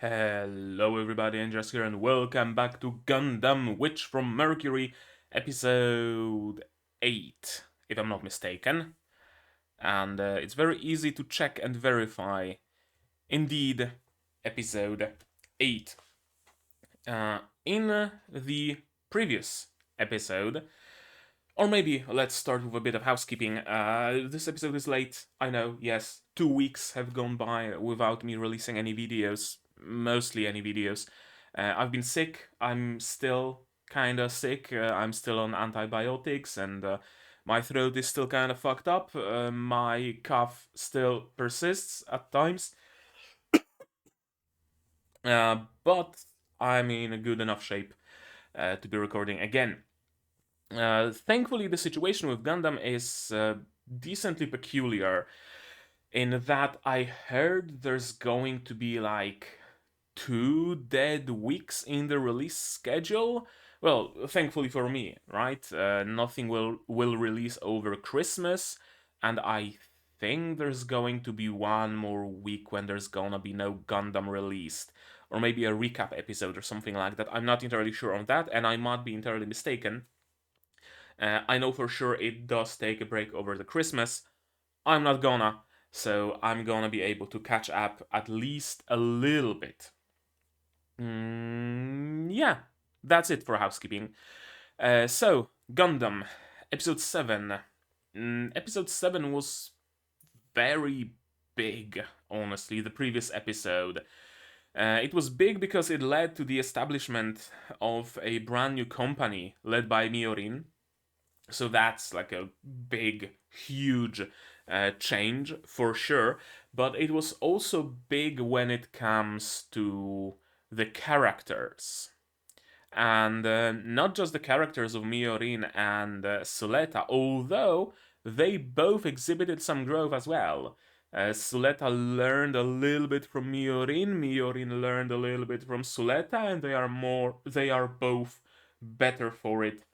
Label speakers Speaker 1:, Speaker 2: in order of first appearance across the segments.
Speaker 1: Hello everybody, and Jess here, and welcome back to Gundam Witch from Mercury, episode 8, if I'm not mistaken. And it's very easy to check and verify. Indeed, episode 8. In the previous episode, or maybe let's start with a bit of housekeeping. This episode is late, I know, yes. 2 weeks have gone by without me releasing any videos, mostly any videos. I've been sick, I'm still kinda sick, I'm still on antibiotics, and my throat is still kinda fucked up. My cough still persists at times, but I'm in a good enough shape to be recording again. Thankfully, the situation with Gundam is decently peculiar in that I heard there's going to be like 2 dead weeks in the release schedule. Well, thankfully for me, right? Nothing will release over Christmas, and I think there's going to be one more week when there's gonna be no Gundam released, or maybe a recap episode or something like that. I'm not entirely sure on that, and I might be entirely mistaken. I know for sure it does take a break over the Christmas. I'm not gonna, so I'm gonna be able to catch up at least a little bit. Yeah, that's it for housekeeping. So, Gundam, episode 7. Episode 7 was very big, honestly, the previous episode. It was big because it led to the establishment of a brand new company led by Miorin. So that's like a big, huge change for sure. But it was also big when it comes to the characters. And not just the characters of Miorin and Suletta, although they both exhibited some growth as well. Suletta learned a little bit from Miorin, Miorin learned a little bit from Suletta, and they are both better for it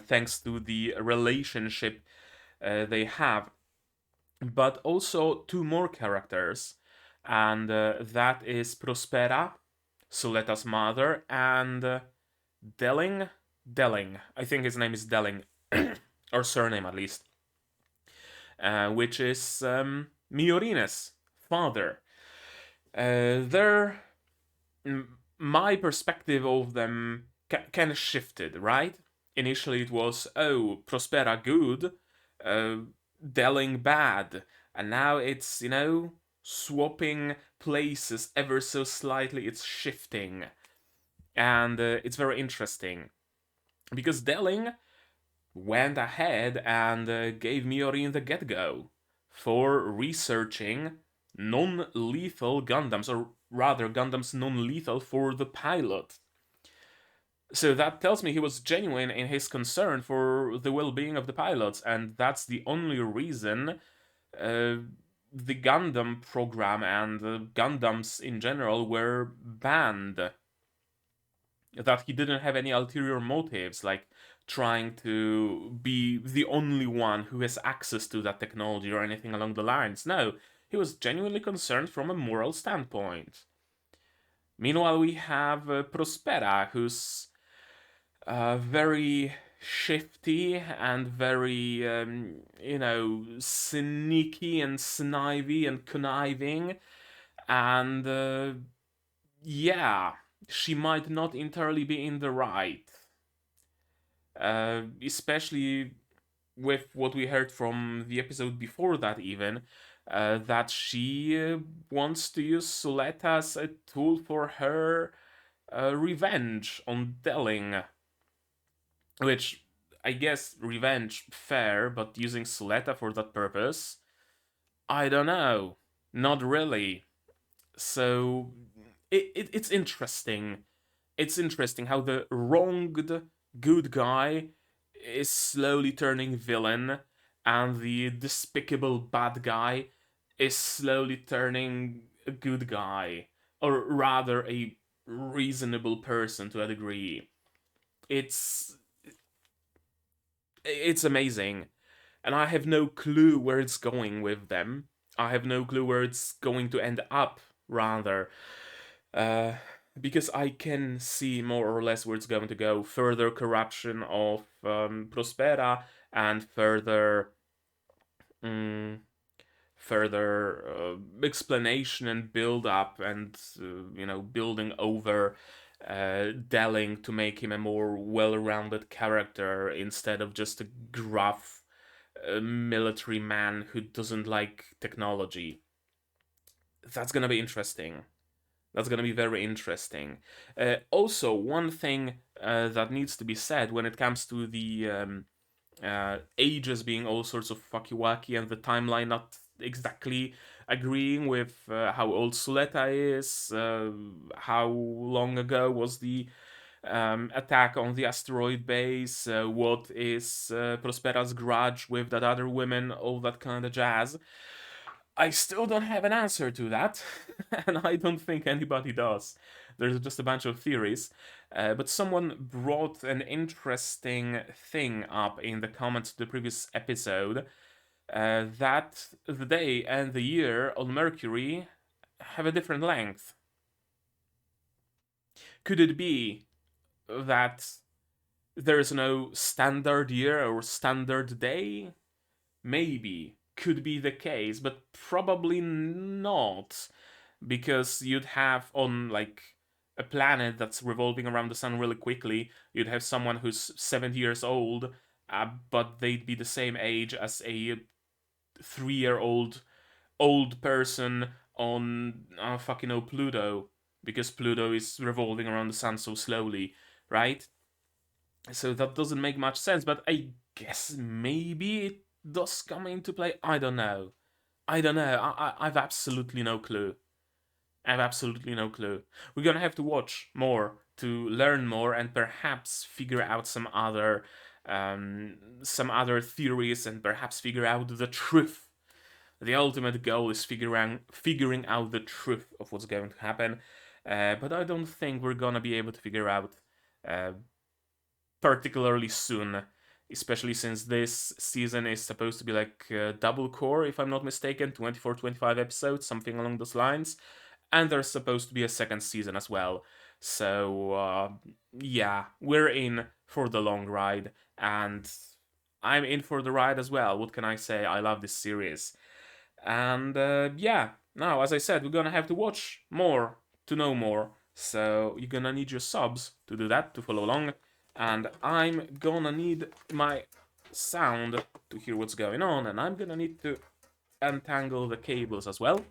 Speaker 1: thanks to the relationship they have. But also two more characters, and that is Prospera, Suletta's mother, and Delling. Delling, I think his name is Delling, or surname at least, which is Miorines' father. Their my perspective of them kind of shifted, right? Initially, it was, oh, Prospera good, uh, Delling bad, and now it's, swapping places ever so slightly, it's shifting. And it's very interesting because Delling went ahead and gave Miorin the get go for researching non lethal Gundams, or rather, Gundams non lethal for the pilot. So that tells me he was genuine in his concern for the well being of the pilots, and that's the only reason uh, the Gundam program and Gundams in general were banned. That he didn't have any ulterior motives, like trying to be the only one who has access to that technology or anything along the lines. No, he was genuinely concerned from a moral standpoint. Meanwhile, we have Prospera, who's very shifty and very, sneaky and snivy and conniving. And yeah, she might not entirely be in the right. Especially with what we heard from the episode before that, even. That she wants to use Suletta as a tool for her revenge on Delling. Which, I guess, revenge, fair, but using Suletta for that purpose? I don't know. Not really. So, it's interesting. It's interesting how the wronged good guy is slowly turning villain, and the despicable bad guy is slowly turning a good guy, or rather, a reasonable person to a degree. It's it's amazing, and I have no clue where it's going with them. I have no clue where it's going to end up, rather. Uh, because I can see more or less where it's going to go. Further corruption of Prospera and mm, further explanation and build up and building over Delling to make him a more well-rounded character instead of just a gruff military man who doesn't like technology. That's gonna be interesting. That's gonna be very interesting. Also, one thing that needs to be said when it comes to the ages being all sorts of fucky wacky and the timeline not exactly agreeing with how old Suletta is, how long ago was the attack on the asteroid base, what is Prospera's grudge with that other woman, all that kind of jazz. I still don't have an answer to that, and I don't think anybody does. There's just a bunch of theories. But someone brought an interesting thing up in the comments to the previous episode that the day and the year on Mercury have a different length. Could it be that there is no standard year or standard day? Maybe. Could be the case, but probably not. Because you'd have on like a planet that's revolving around the sun really quickly, you'd have someone who's 70 years old, but they'd be the same age as a 3-year old person on fucking Pluto, because Pluto is revolving around the sun so slowly, right? So that doesn't make much sense, but I guess maybe it does come into play. I don't know. I don't know. I've absolutely no clue. I have absolutely no clue. We're gonna have to watch more to learn more and perhaps figure out some other theories and perhaps figure out the truth. The ultimate goal is figuring out the truth of what's going to happen. But I don't think we're gonna be able to figure out uh, particularly soon, especially since this season is supposed to be like double core, if I'm not mistaken, 24, 25 episodes, something along those lines. And there's supposed to be a second season as well. So, yeah, we're in for the long ride, and I'm in for the ride as well. What can I say? I love this series. And yeah, now, as I said, we're gonna have to watch more to know more. So, you're gonna need your subs to do that, to follow along. And I'm gonna need my sound to hear what's going on, and I'm gonna need to untangle the cables as well.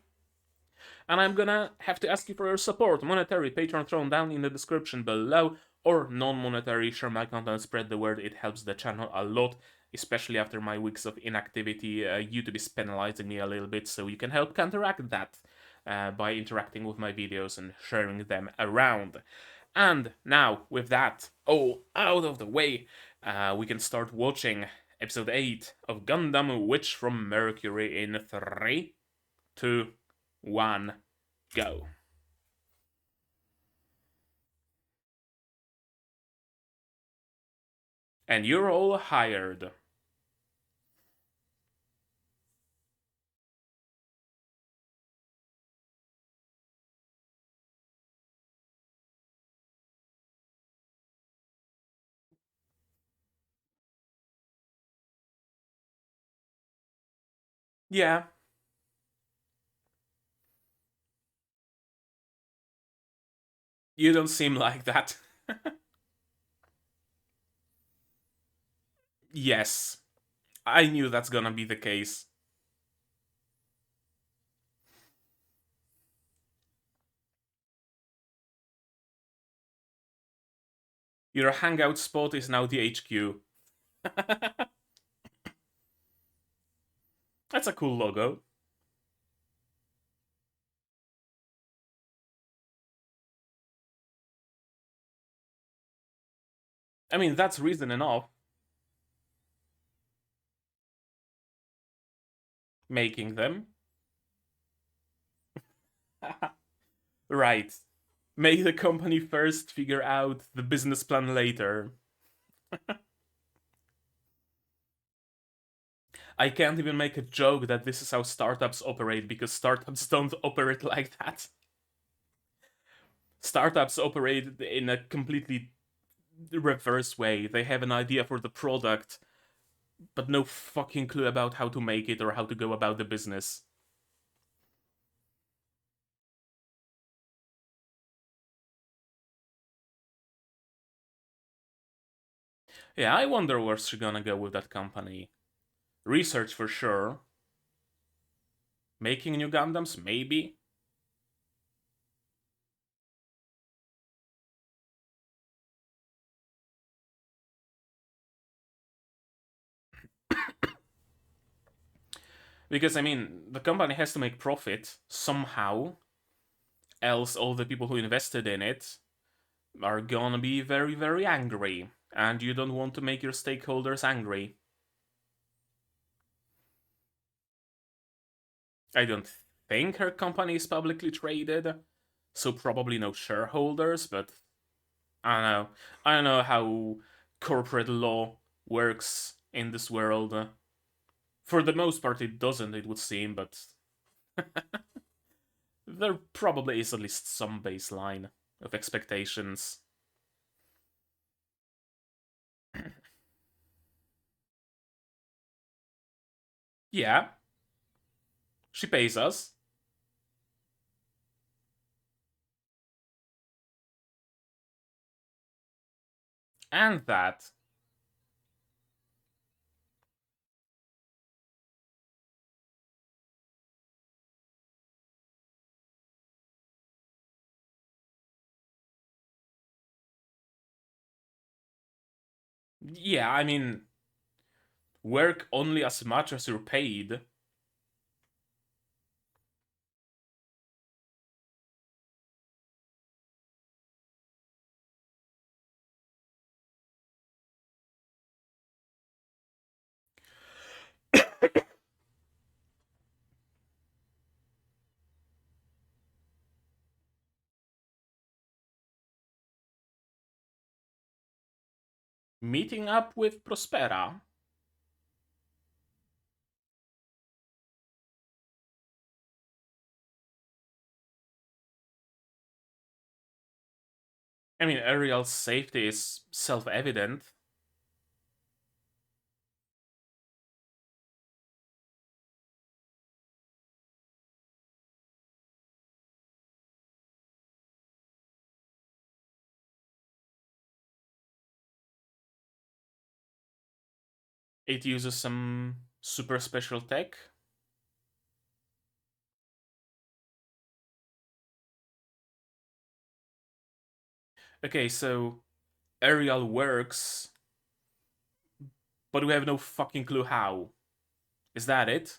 Speaker 1: And I'm gonna have to ask you for your support. Monetary, Patreon thrown down in the description below, or non-monetary, share my content, spread the word. It helps the channel a lot, especially after my weeks of inactivity. YouTube is penalizing me a little bit, so you can help counteract that by interacting with my videos and sharing them around. And now, with that all out of the way, we can start watching episode 8 of Gundam Witch from Mercury in 3, 2, 1, go. And you're all hired. Yeah, you don't seem like that. Yes, I knew that's gonna be the case. Your hangout spot is now the HQ. That's a cool logo. I mean, that's reason enough. Making them. Right. Make the company first, figure out the business plan later. I can't even make a joke that this is how startups operate because startups don't operate like that. Startups operate in a completely reverse way. They have an idea for the product, but no fucking clue about how to make it or how to go about the business. Yeah, I wonder where she's gonna go with that company. Research for sure. Making new Gundams, maybe. Because, I mean, the company has to make profit somehow, else all the people who invested in it are gonna be very, very angry. And you don't want to make your stakeholders angry. I don't think her company is publicly traded, so probably no shareholders, but I don't know. I don't know how corporate law works in this world. For the most part, it doesn't, it would seem, but there probably is at least some baseline of expectations. Yeah, she pays us. And that. Yeah, I mean, work only as much as you're paid. Meeting up with Prospera. I mean, Ariel's safety is self evident. It uses some super special tech. Okay, so Ariel works, but we have no fucking clue how. Is that it?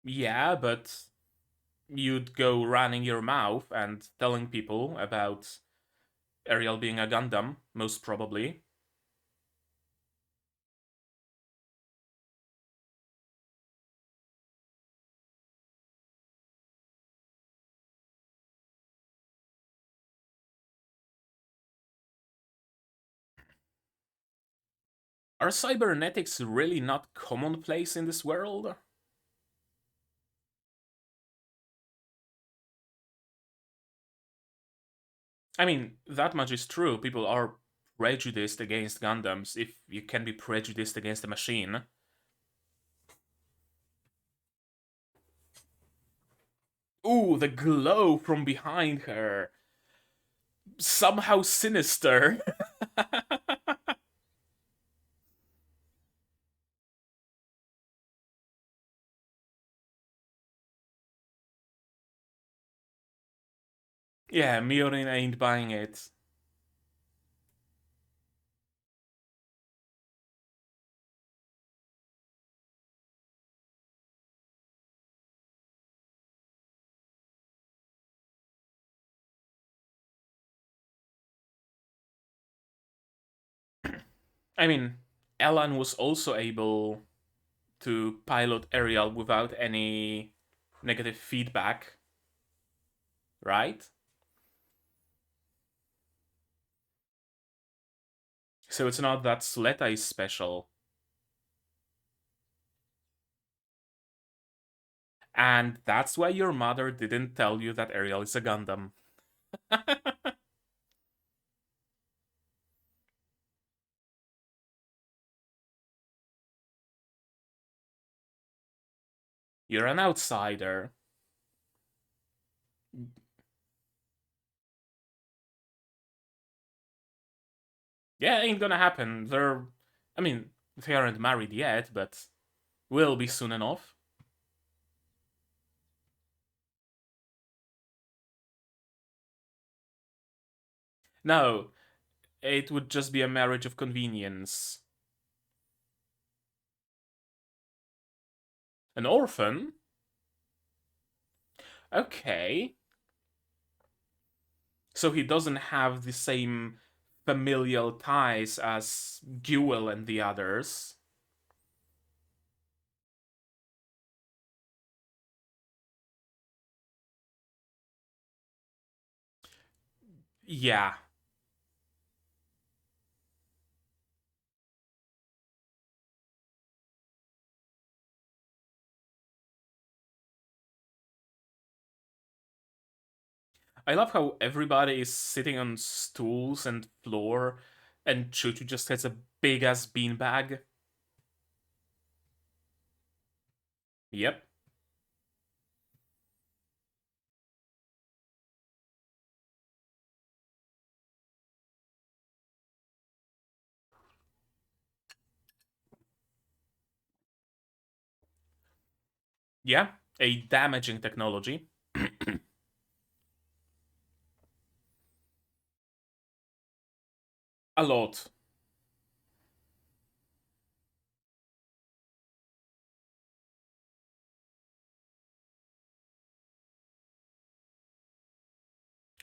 Speaker 1: Yeah, but you'd go running your mouth and telling people about Ariel being a Gundam, most probably. Are cybernetics really not commonplace in this world? I mean, that much is true. People are prejudiced against Gundams if you can be prejudiced against a machine. Ooh, the glow from behind her. Somehow sinister. Yeah, Miorin ain't buying it. I mean, Elan was also able to pilot Ariel without any negative feedback. right? So it's not that Suletta is special. And that's why your mother didn't tell you that Ariel is a Gundam. You're an outsider. Yeah, ain't gonna happen. I mean, they aren't married yet, but will be soon enough. No, it would just be a marriage of convenience. An orphan? Okay. So he doesn't have the same familial ties as Guel and the others. Yeah. I love how everybody is sitting on stools and floor, and Chuchu just has a big ass beanbag. Yep. Yeah. A damaging technology. A lot.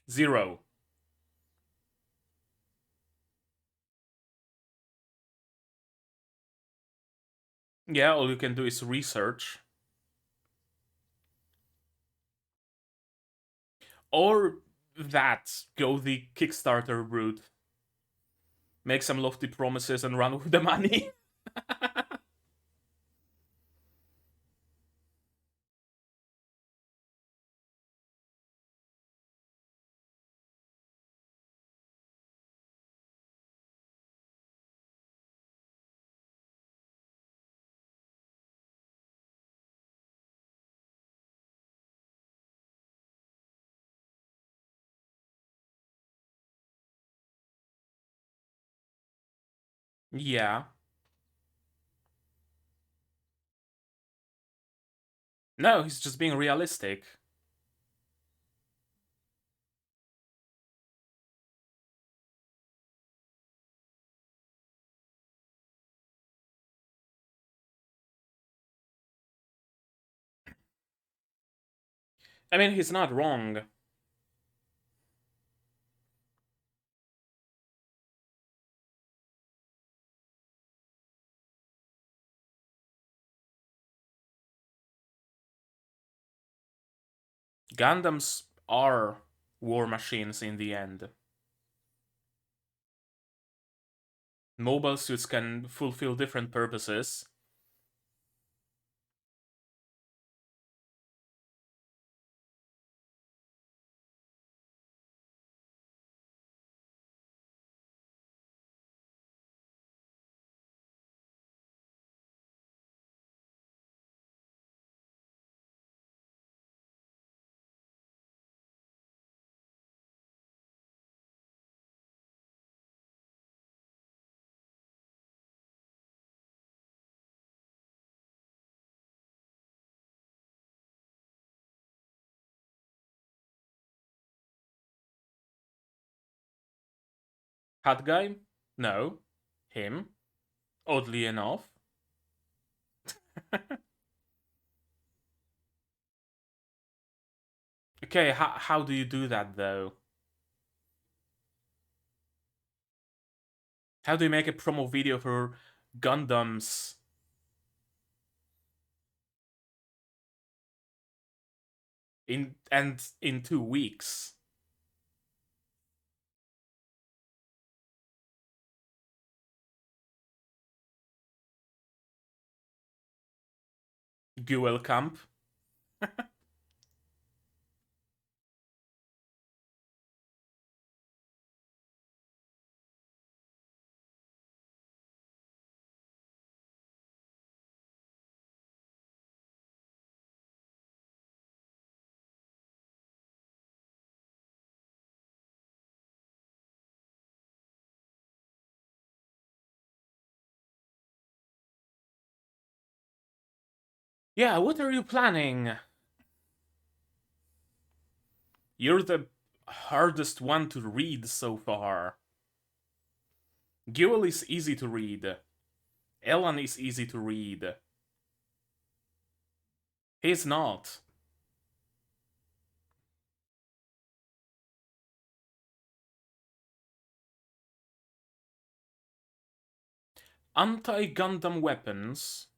Speaker 1: Zero. Yeah, all you can do is research. Or that, go the Kickstarter route. Make some lofty promises and run with the money. Yeah. No, he's just being realistic. I mean, he's not wrong. Gundams are war machines in the end. Mobile suits can fulfill different purposes. Hot guy? No. Him? Oddly enough. Okay, how do you do that though? How do you make a promo video for Gundams? in 2 weeks. Guel camp. Yeah, what are you planning? You're the hardest one to read so far. Guel is easy to read. Elan is easy to read. He's not. Anti-Gundam weapons.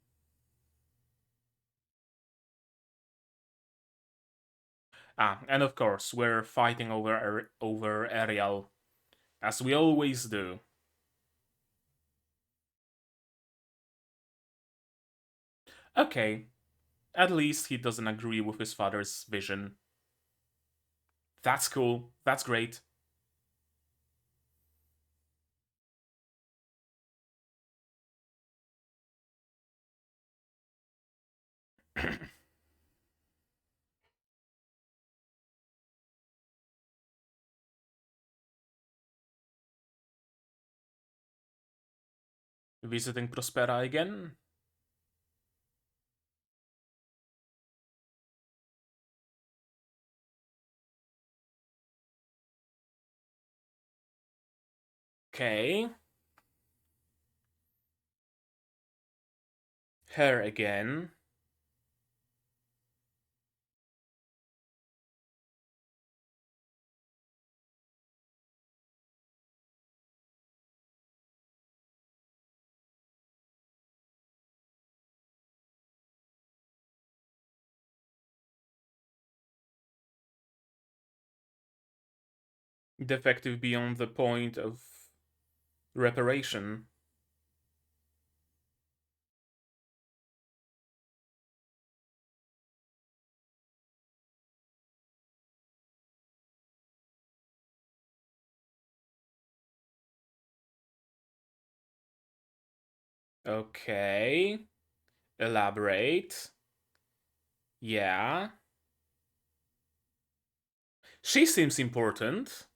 Speaker 1: Ah, and of course, we're fighting over Ariel, as we always do. Okay, at least he doesn't agree with his father's vision. That's cool. That's great. Visiting Prospera again? Okay. Her again. Defective beyond the point of reparation. Okay. Elaborate. Yeah. She seems important.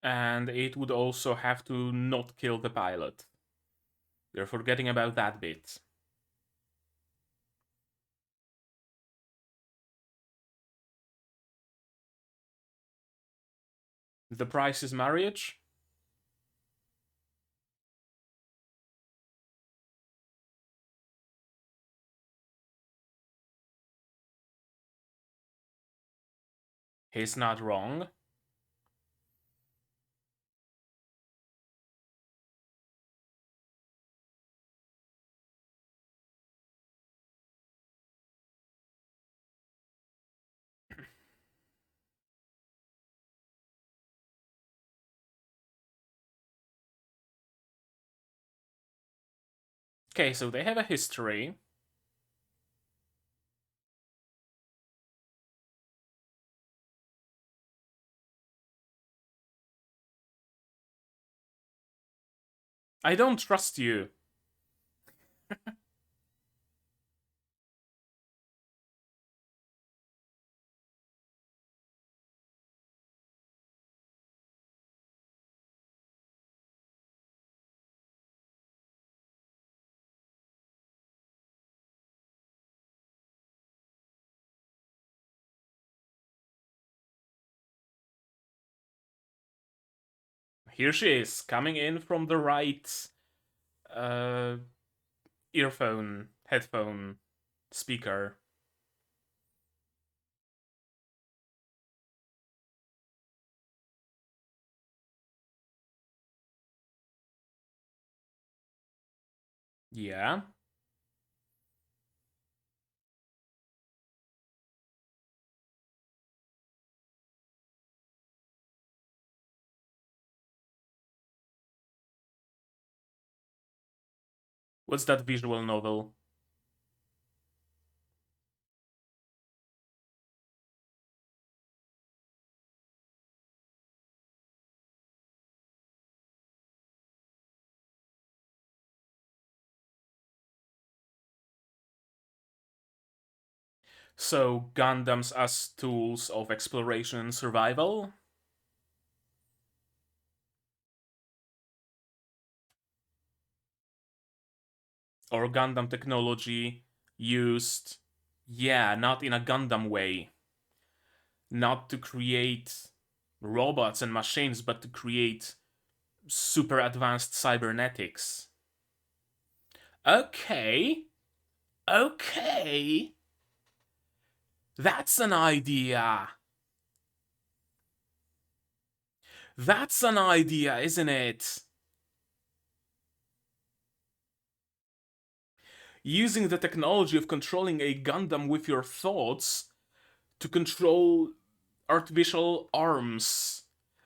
Speaker 1: And it would also have to not kill the pilot. You're forgetting about that bit. The price is marriage? He's not wrong. Okay, so they have a history. I don't trust you. Here she is, coming in from the right uh, earphone, headphone, speaker. Yeah. What's that visual novel? So, Gundams as tools of exploration and survival? Or Gundam technology used, yeah, not in a Gundam way. Not to create robots and machines, but to create super advanced cybernetics. Okay. Okay. That's an idea. That's an idea, isn't it? Using the technology of controlling a Gundam with your thoughts to control artificial arms,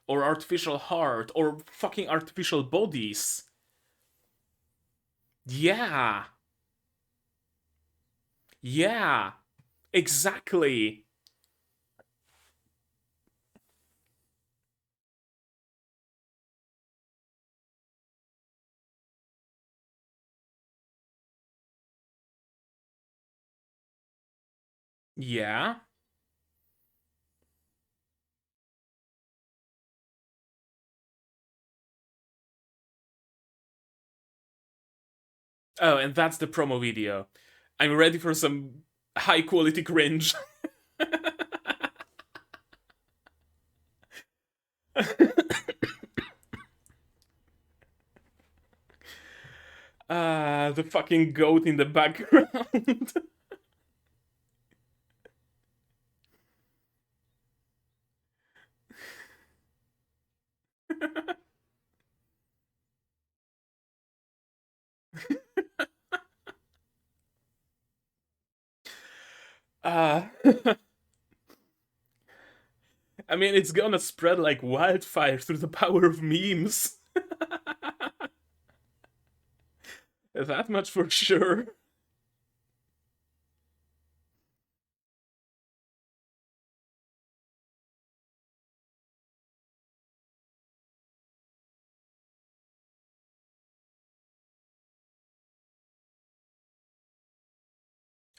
Speaker 1: or artificial heart, or fucking artificial bodies. Yeah. Yeah. Exactly. Yeah. Oh, and that's the promo video. I'm ready for some high quality cringe. The fucking goat in the background. uh, I mean, it's gonna spread like wildfire through the power of memes. That much for sure.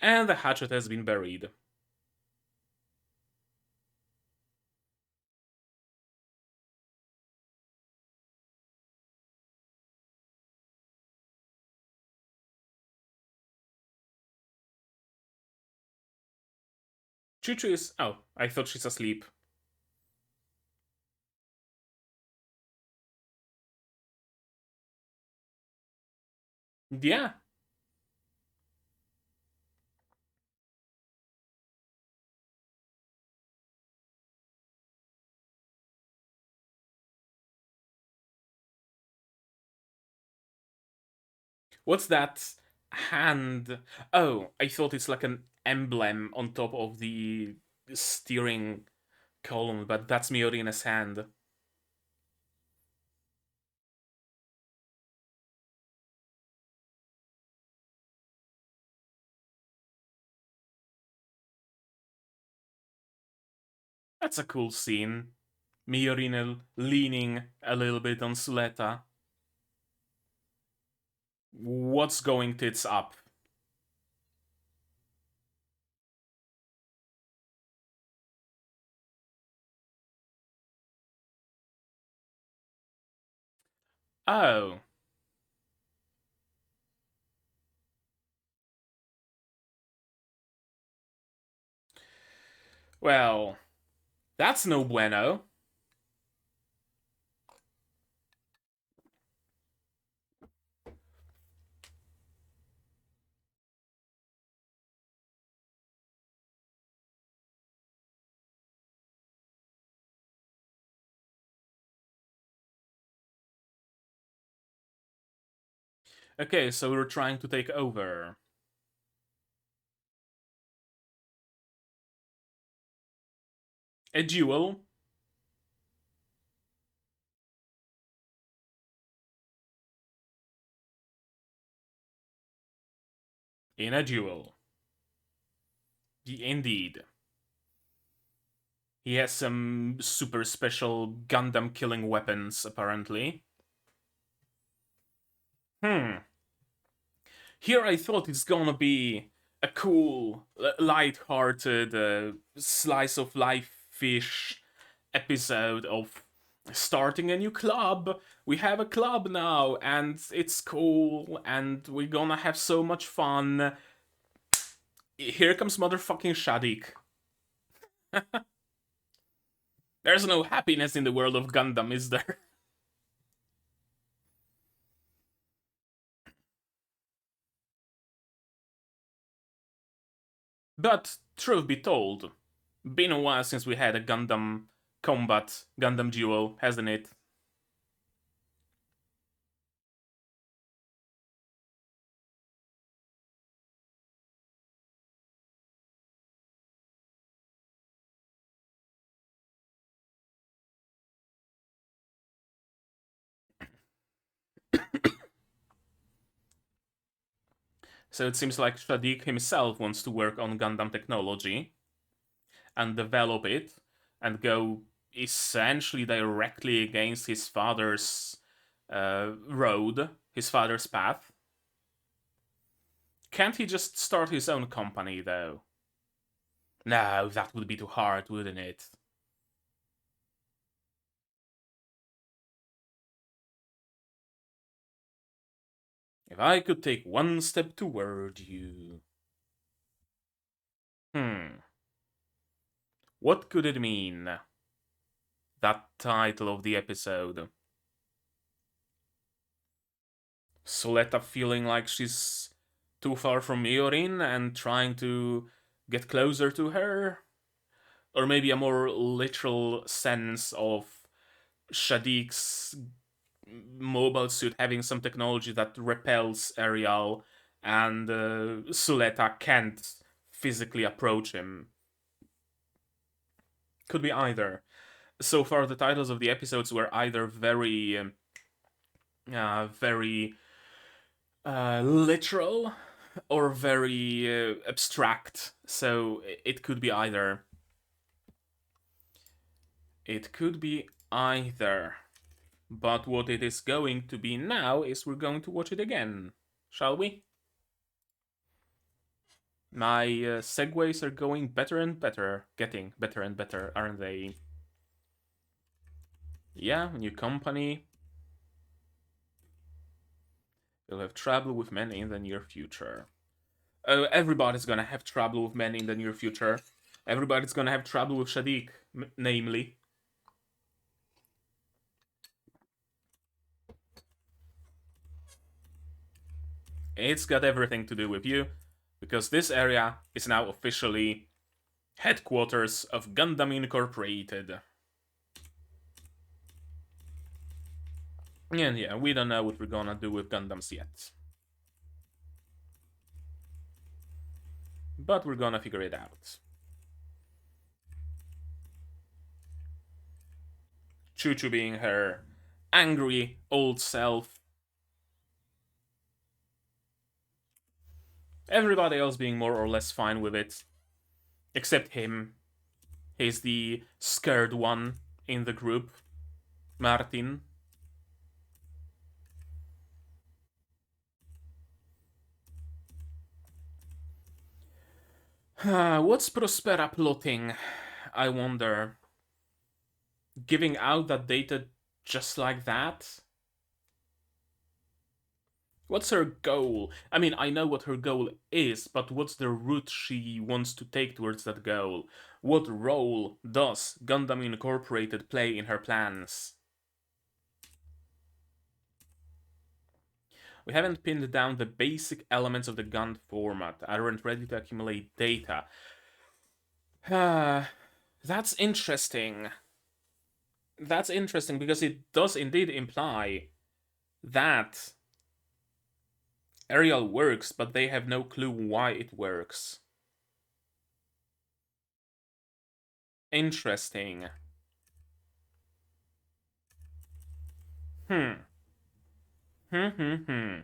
Speaker 1: And the hatchet has been buried. Chuchu is. Oh, I thought she's asleep. Yeah. What's that hand? Oh, I thought it's like an emblem on top of the steering column, but that's Miorina's hand. That's a cool scene. Miorina leaning a little bit on Suletta. What's going tits up? Oh, well, that's no bueno. Okay, so we're trying to take over. A duel. In a duel. Indeed. He has some super special Gundam killing weapons, apparently. Hmm. Here I thought it's gonna be a cool, light-hearted, slice of life fish episode of starting a new club. We have a club now, and it's cool, and we're gonna have so much fun. Here comes motherfucking Shadik. There's no happiness in the world of Gundam, is there? But truth be told, been a while since we had a Gundam combat, Gundam duel, hasn't it? So it seems like Shadik himself wants to work on Gundam technology and develop it and go essentially directly against his father's road, his father's path. Can't he just start his own company, though? No, that would be too hard, wouldn't it? If I could take one step toward you. Hmm. What could it mean? That title of the episode. Suletta feeling like she's too far from Miorin and trying to get closer to her? Or maybe a more literal sense of Shadik's mobile suit having some technology that repels Ariel, and Suletta can't physically approach him. Could be either. So far, the titles of the episodes were either very literal or very abstract. So it could be either. It could be either. But what it is going to be now is we're going to watch it again. Shall we? My segues are going better and better. Getting better and better, aren't they? Yeah, new company. You'll have trouble with men in the near future. Everybody's gonna have trouble with men in the near future. Everybody's gonna have trouble with Shadik, namely. It's got everything to do with you, because this area is now officially headquarters of Gundam Incorporated. And yeah, we don't know what we're gonna do with Gundams yet. But we're gonna figure it out. Choo Choo being her angry old self. Everybody else being more or less fine with it. Except him. He's the scared one in the group. Martin. What's Prospera plotting? I wonder. Giving out that data just like that? What's her goal? I mean, I know what her goal is, but what's the route she wants to take towards that goal? What role does Gundam Incorporated play in her plans? We haven't pinned down the basic elements of the GUND format. Aren't ready to accumulate data. That's interesting. That's interesting because it does indeed imply that Aerial works, but they have no clue why it works. Interesting. Hmm. Hmm, hmm, hmm.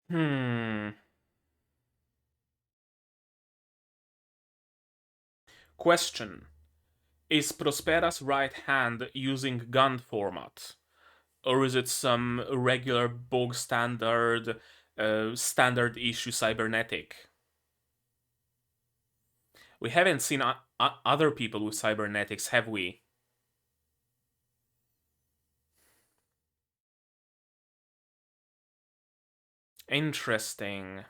Speaker 1: Hmm. Question. Is Prospera's right hand using GUND format? Or is it some regular bog standard, standard issue cybernetic? We haven't seen other people with cybernetics, have we? Interesting.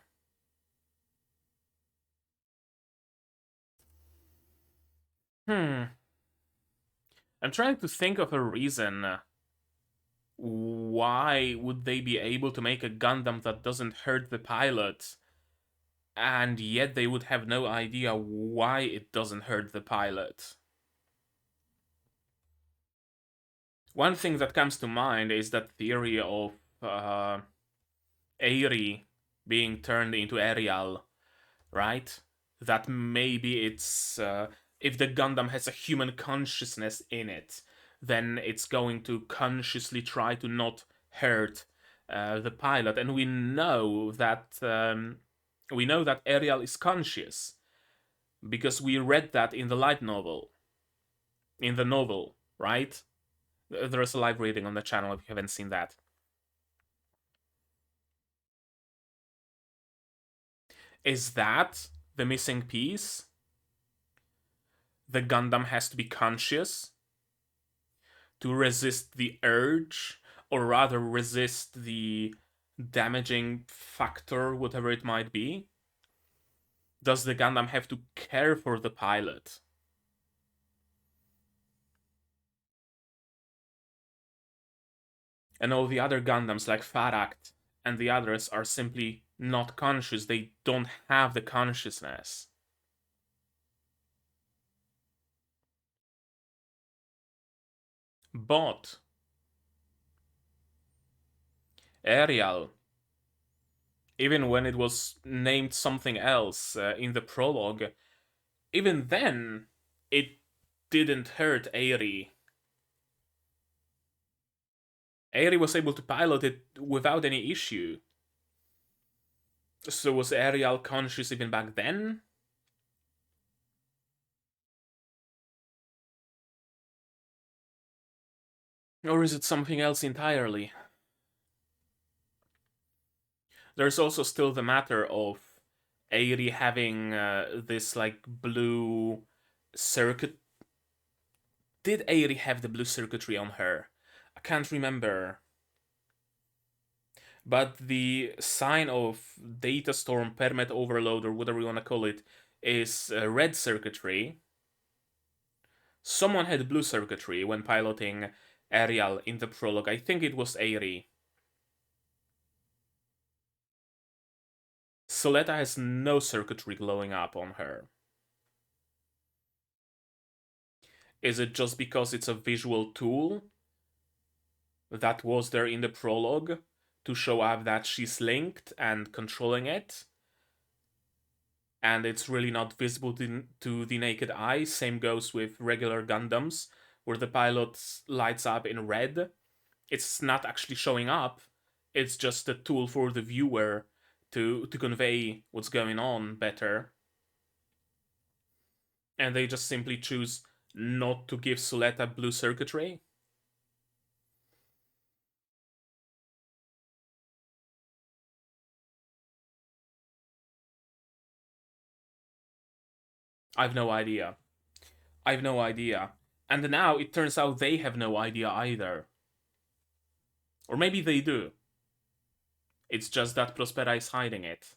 Speaker 1: Hmm. I'm trying to think of a reason. Why would they be able to make a Gundam that doesn't hurt the pilot, and yet they would have no idea why it doesn't hurt the pilot? One thing that comes to mind is that theory of uh, Airi being turned into Ariel, right? That maybe it's if the Gundam has a human consciousness in it, then it's going to consciously try to not hurt the pilot. And we know that Ariel is conscious because we read that in the light novel, in the novel, right? There's a live reading on the channel if you haven't seen that. Is that the missing piece? The Gundam has to be conscious to resist the urge, or rather resist the damaging factor, whatever it might be? Does the Gundam have to care for the pilot? And all the other Gundams, like Farakt and the others, are simply not conscious. They don't have the consciousness. But Ariel, even when it was named something else in the prologue, even then, it didn't hurt Airi. Airi was able to pilot it without any issue. So was Ariel conscious even back then? Or is it something else entirely? There's also still the matter of Airi having this like blue circuit. Did Airi have the blue circuitry on her? I can't remember. But the sign of data storm, permit overload, or whatever you want to call it, is red circuitry. Someone had blue circuitry when piloting Ariel in the prologue. I think it was Airi. Suletta has no circuitry glowing up on her. Is it just because it's a visual tool that was there in the prologue to show up that she's linked and controlling it? And it's really not visible to the naked eye. Same goes with regular Gundams, where the pilot lights up in red. It's not actually showing up, it's just a tool for the viewer to convey what's going on better. And they just simply choose not to give Suletta blue circuitry. I've no idea. I've no idea. And now it turns out they have no idea either. Or maybe they do. It's just that Prospera is hiding it.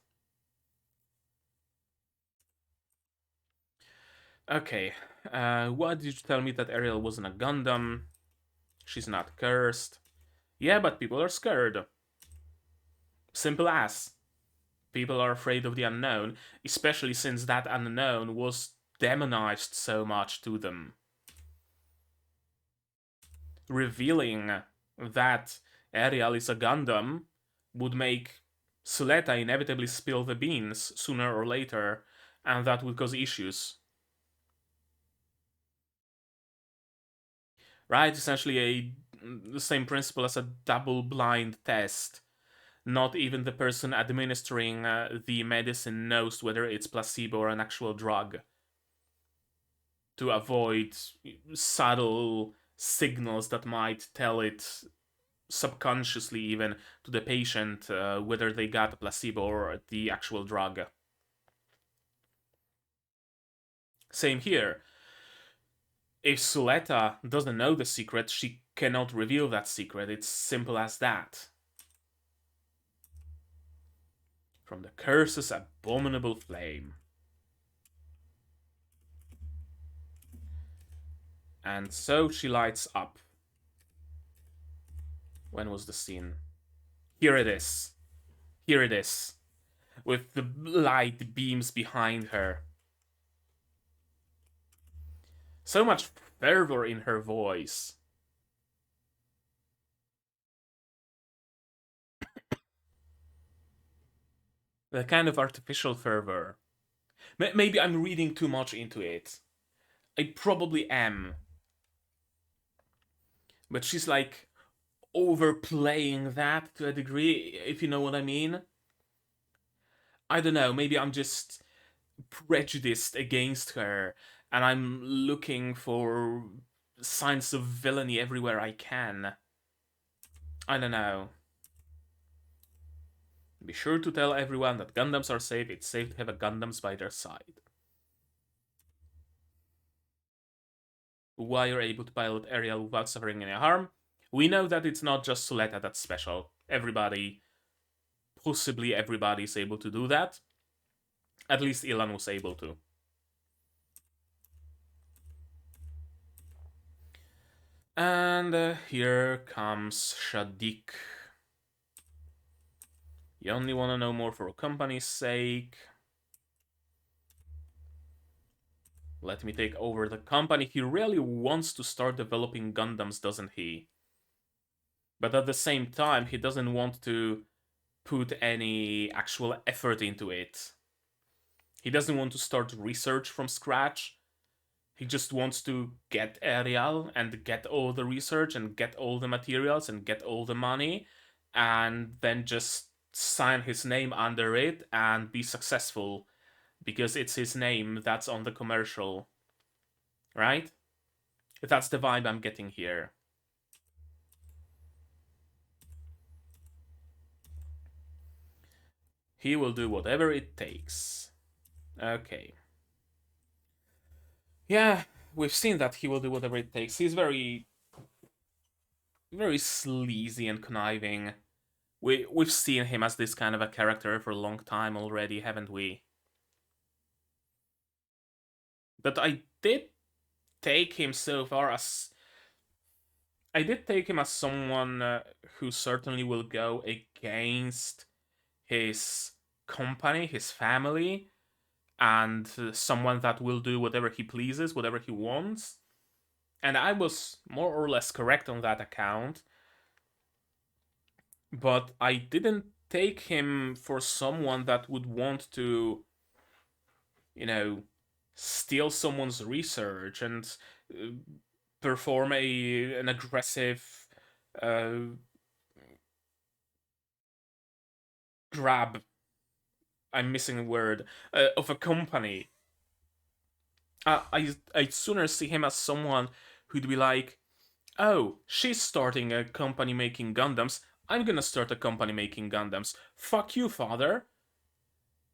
Speaker 1: Okay, why did you tell me that Ariel wasn't a Gundam? She's not cursed. Yeah, but people are scared. Simple as. People are afraid of the unknown, especially since that unknown was demonized so much to them. revealing that Ariel is a Gundam would make Suletta inevitably spill the beans sooner or later, and that would cause issues. Right? Essentially, the same principle as a double-blind test. Not even the person administering the medicine knows whether it's placebo or an actual drug, to avoid subtle signals that might tell it subconsciously, even to the patient, whether they got a placebo or the actual drug. Same here. If Suletta doesn't know the secret, she cannot reveal that secret. It's simple as that. From the curse's abominable flame. And so she lights up. When was the scene? Here it is. Here it is. With the light beams behind her. So much fervor in her voice. The kind of artificial fervor. Maybe I'm reading too much into it. I probably am. But she's like overplaying that to a degree, if you know what I mean. I don't know, maybe I'm just prejudiced against her and I'm looking for signs of villainy everywhere I can. I don't know. Be sure to tell everyone that Gundams are safe. It's safe to have a Gundams by their side. Why you're able to pilot Ariel without suffering any harm? We know that it's not just Suletta that's special. Everybody, possibly everybody, is able to do that. At least Ilan was able to. And here comes Shadik. You only want to know more for company's sake. Let me take over the company. He really wants to start developing Gundams, doesn't he? But at the same time, he doesn't want to put any actual effort into it. He doesn't want to start research from scratch. He just wants to get Ariel and get all the research and get all the materials and get all the money and then just sign his name under it and be successful because it's his name that's on the commercial. Right? That's the vibe I'm getting here. He will do whatever it takes. Okay. Yeah, we've seen that he will do whatever it takes. He's very, very sleazy and conniving. We've seen him as this kind of a character for a long time already, haven't we? But I did take him so far as I did take him as someone who certainly will go against his company, his family, and someone that will do whatever he pleases, whatever he wants. And I was more or less correct on that account. But I didn't take him for someone that would want to, you know, steal someone's research and uh, perform an aggressive uh, grab. I'm missing a word of a company. I'd sooner see him as someone who'd be like, oh, she's starting a company making Gundams. I'm gonna start a company making Gundams. Fuck you, father.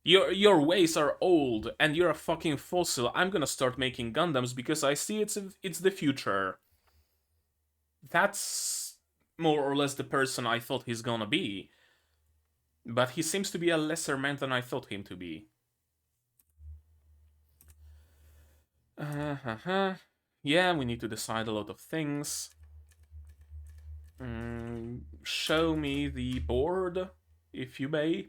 Speaker 1: Your ways are old and you're a fucking fossil. I'm gonna start making Gundams because I see it's the future. That's more or less the person I thought he's gonna be. But he seems to be a lesser man than I thought him to be. Yeah, we need to decide a lot of things. Show me the board, if you may.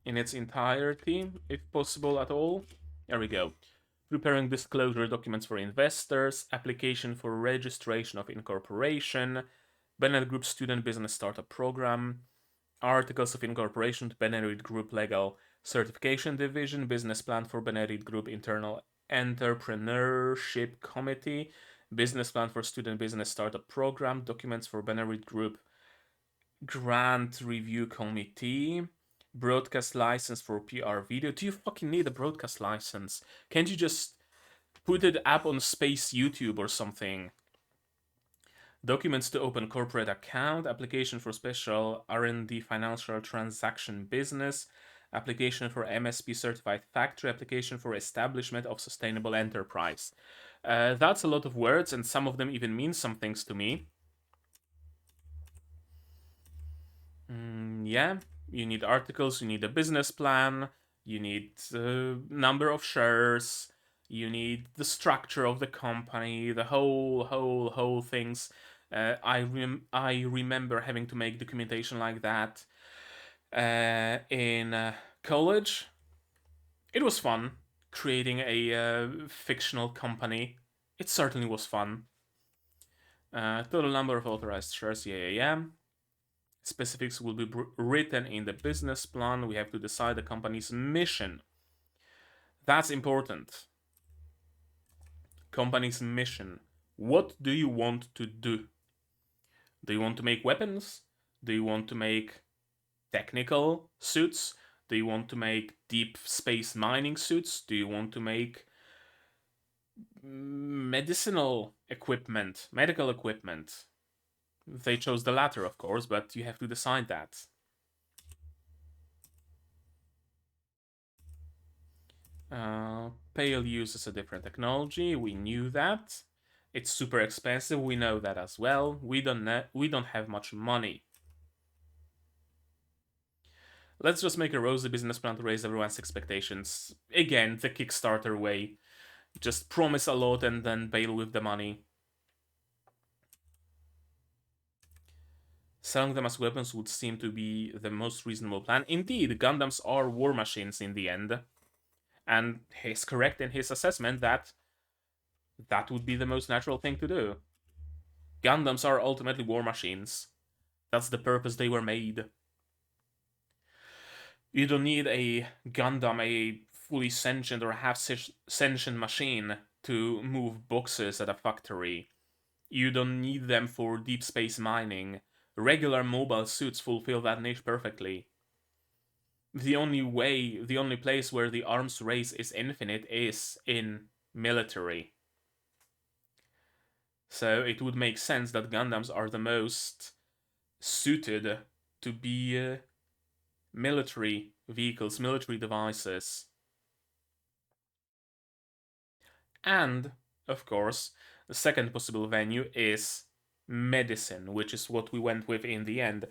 Speaker 1: In its entirety, if possible at all. There we go. preparing disclosure documents for investors, application for registration of incorporation, Benerit Group student business startup program, articles of incorporation to Benerit Group legal certification division, business plan for Benerit Group internal entrepreneurship committee, business plan for student business startup program, documents for Benerit Group grant review committee, broadcast license for PR video. Do you fucking need a broadcast license? Can't you just put it up on Space YouTube or something? Documents to open corporate account, application for special R&D financial transaction business, application for MSP certified factory, application for establishment of sustainable enterprise. That's a lot of words, and some of them even mean some things to me. Yeah, you need articles, you need a business plan, you need number of shares, you need the structure of the company, the whole things. I remember having to make documentation like that in college. It was fun creating a fictional company. It certainly was fun. Total number of authorized shares, yeah. Specifics will be written in the business plan. We have to decide the company's mission. That's important. Company's mission. What do you want to do? Do you want to make weapons? Do you want to make technical suits? Do you want to make deep space mining suits? Do you want to make medicinal equipment, medical equipment? They chose the latter, of course, but you have to decide that. Pale uses a different technology. We knew that. It's super expensive. We know that as well. We don't have much money. Let's just make a rosy business plan to raise everyone's expectations. Again, the Kickstarter way. Just promise a lot and then bail with the money. Selling them as weapons would seem to be the most reasonable plan. Indeed, Gundams are war machines in the end. And he's correct in his assessment that that would be the most natural thing to do. Gundams are ultimately war machines. That's the purpose they were made. You don't need a Gundam, a fully sentient or half sentient machine to move boxes at a factory. You don't need them for deep space mining. Regular mobile suits fulfill that niche perfectly. The only place where the arms race is infinite is in military. So it would make sense that Gundams are the most suited to be military vehicles, military devices. And, of course, the second possible venue is medicine, which is what we went with in the end.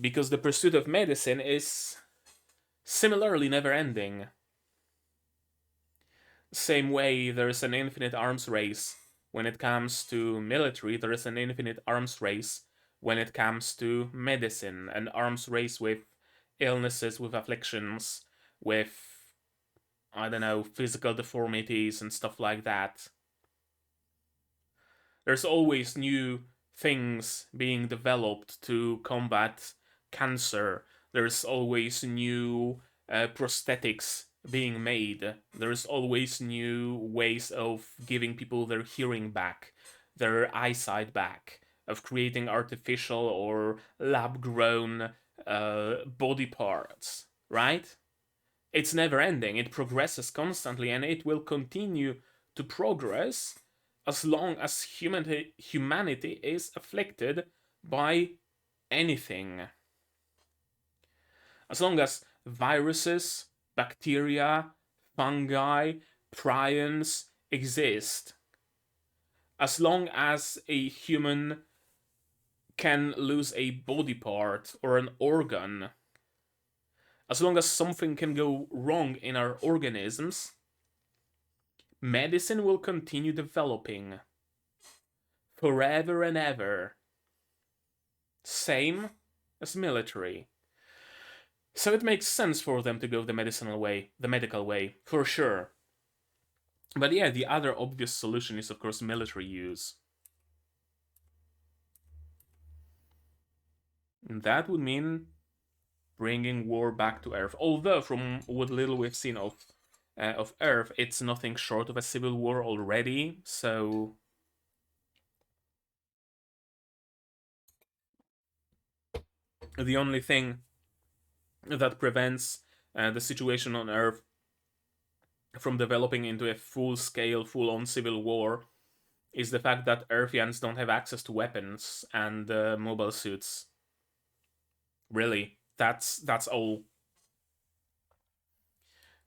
Speaker 1: Because the pursuit of medicine is similarly never ending. Same way there is an infinite arms race when it comes to military, there is an infinite arms race when it comes to medicine, an arms race with illnesses, with afflictions, with, I don't know, physical deformities and stuff like that. There's always new things being developed to combat cancer. There's always new prosthetics being made. There's always new ways of giving people their hearing back, their eyesight back, of creating artificial or lab grown body parts, right? It's never ending. It progresses constantly and it will continue to progress as long as humanity is afflicted by anything. As long as viruses, bacteria, fungi, prions exist. As long as a human can lose a body part or an organ. As long as something can go wrong in our organisms, medicine will continue developing forever and ever. Same as military. So it makes sense for them to go the medical way, for sure. But yeah, the other obvious solution is, of course, military use. And that would mean bringing war back to Earth. Although, from what little we've seen of Earth, it's nothing short of a civil war already. So the only thing that prevents the situation on Earth from developing into a full-scale, full-on civil war is the fact that Earthians don't have access to weapons and mobile suits. Really, that's all.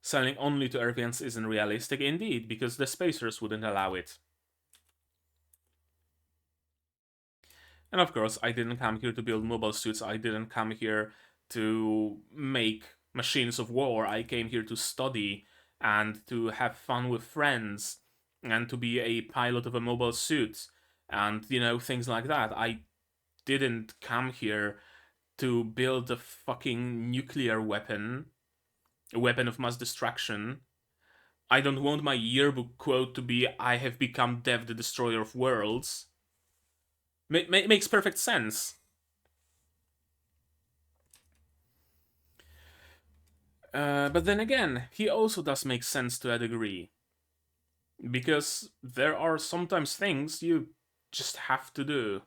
Speaker 1: Selling only to Earthians isn't realistic indeed, because the spacers wouldn't allow it. And of course, I didn't come here to build mobile suits, I didn't come here to make machines of war, I came here to study and to have fun with friends and to be a pilot of a mobile suit and, things like that. I didn't come here to build a fucking nuclear weapon, a weapon of mass destruction. I don't want my yearbook quote to be, "I have become Dev, the destroyer of worlds." Makes perfect sense. But then again, he also does make sense to a degree. Because there are sometimes things you just have to do.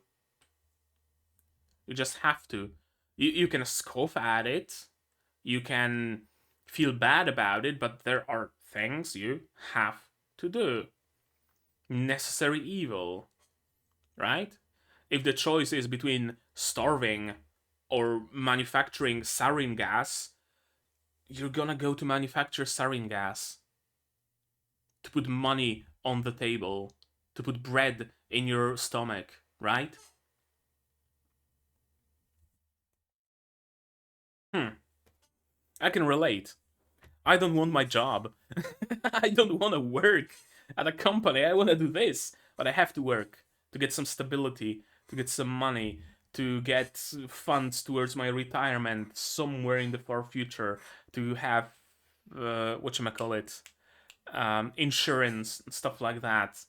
Speaker 1: You just have to. You can scoff at it, you can feel bad about it, but there are things you have to do. Necessary evil, right? If the choice is between starving or manufacturing sarin gas, you're gonna go to manufacture sarin gas. To put money on the table, to put bread in your stomach, right? Hmm, I can relate. I don't want my job. I don't want to work at a company. I want to do this, but I have to work to get some stability, to get some money, to get funds towards my retirement somewhere in the far future, to have whatchamacallit, insurance and stuff like that.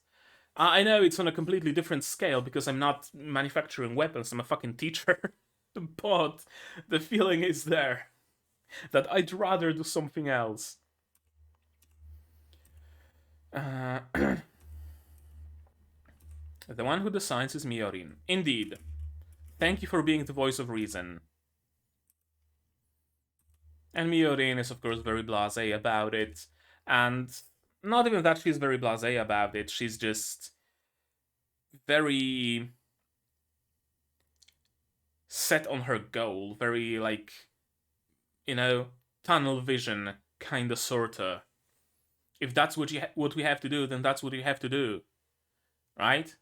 Speaker 1: I know it's on a completely different scale because I'm not manufacturing weapons, I'm a fucking teacher. But the feeling is there that I'd rather do something else. Uh, the one who decides is Miorin. Indeed. Thank you for being the voice of reason. And Miorin is, of course, very blasé about it. And not even that she's very blasé about it, she's just very set on her goal, very, like, tunnel vision, kinda, sorta. If that's what we have to do, then that's what we have to do, right?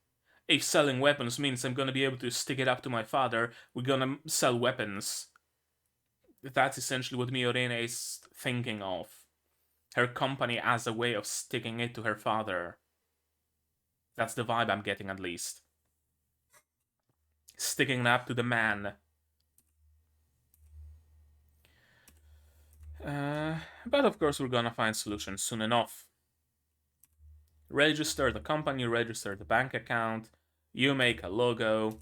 Speaker 1: If selling weapons means I'm gonna be able to stick it up to my father, we're gonna sell weapons. That's essentially what Miorene is thinking of. Her company as a way of sticking it to her father. That's the vibe I'm getting, at least. Sticking it up to the man. But of course, we're gonna find solutions soon enough. Register the company, register the bank account, you make a logo,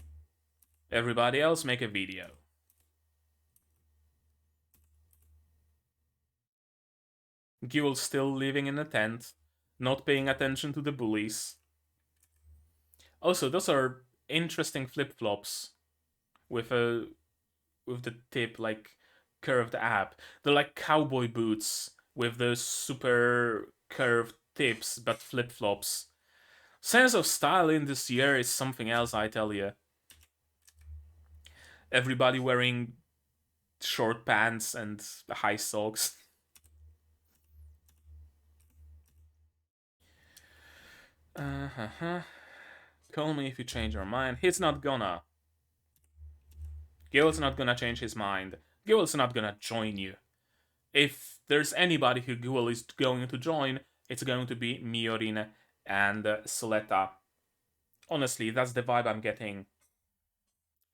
Speaker 1: everybody else make a video. Guel still living in a tent, not paying attention to the bullies. Also, those are interesting flip-flops with the tip like curved up. They're like cowboy boots with those super curved tips, but flip-flops. Sense of style in this year is something else, I tell you. Everybody wearing short pants and high socks. Uh-huh. Call me if you change your mind. He's not gonna. Gil's not gonna change his mind. Gil's not gonna join you. If there's anybody who Gil is going to join, it's going to be Miorin and Suletta. Honestly, that's the vibe I'm getting.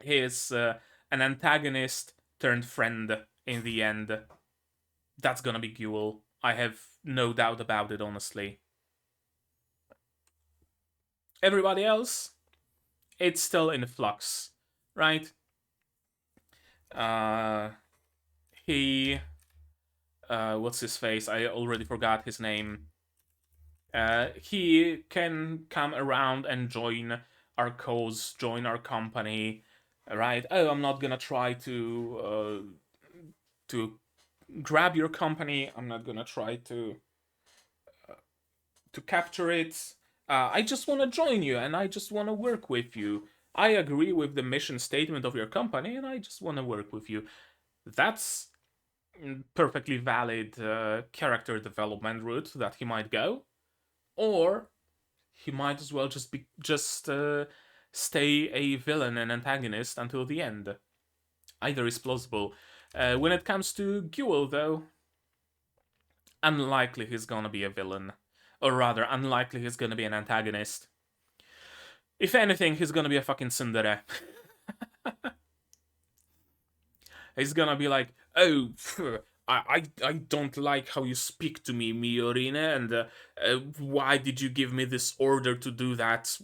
Speaker 1: He's an antagonist turned friend in the end. That's gonna be Gil. I have no doubt about it, honestly. Everybody else, it's still in flux, right? Uh, he, what's his face? I already forgot his name. He can come around and join our cause, join our company, right? Oh, I'm not gonna try to grab your company. I'm not gonna try to capture it. I just want to join you, and I just want to work with you. I agree with the mission statement of your company, and I just want to work with you. That's perfectly valid character development route that he might go, or he might as well just stay a villain and antagonist until the end. Either is plausible. When it comes to Guel, though, unlikely he's gonna be a villain, or rather, unlikely he's gonna be an antagonist. If anything, he's gonna be a fucking tsundere. He's gonna be like, oh, I don't like how you speak to me, Miorine, and why did you give me this order to do that?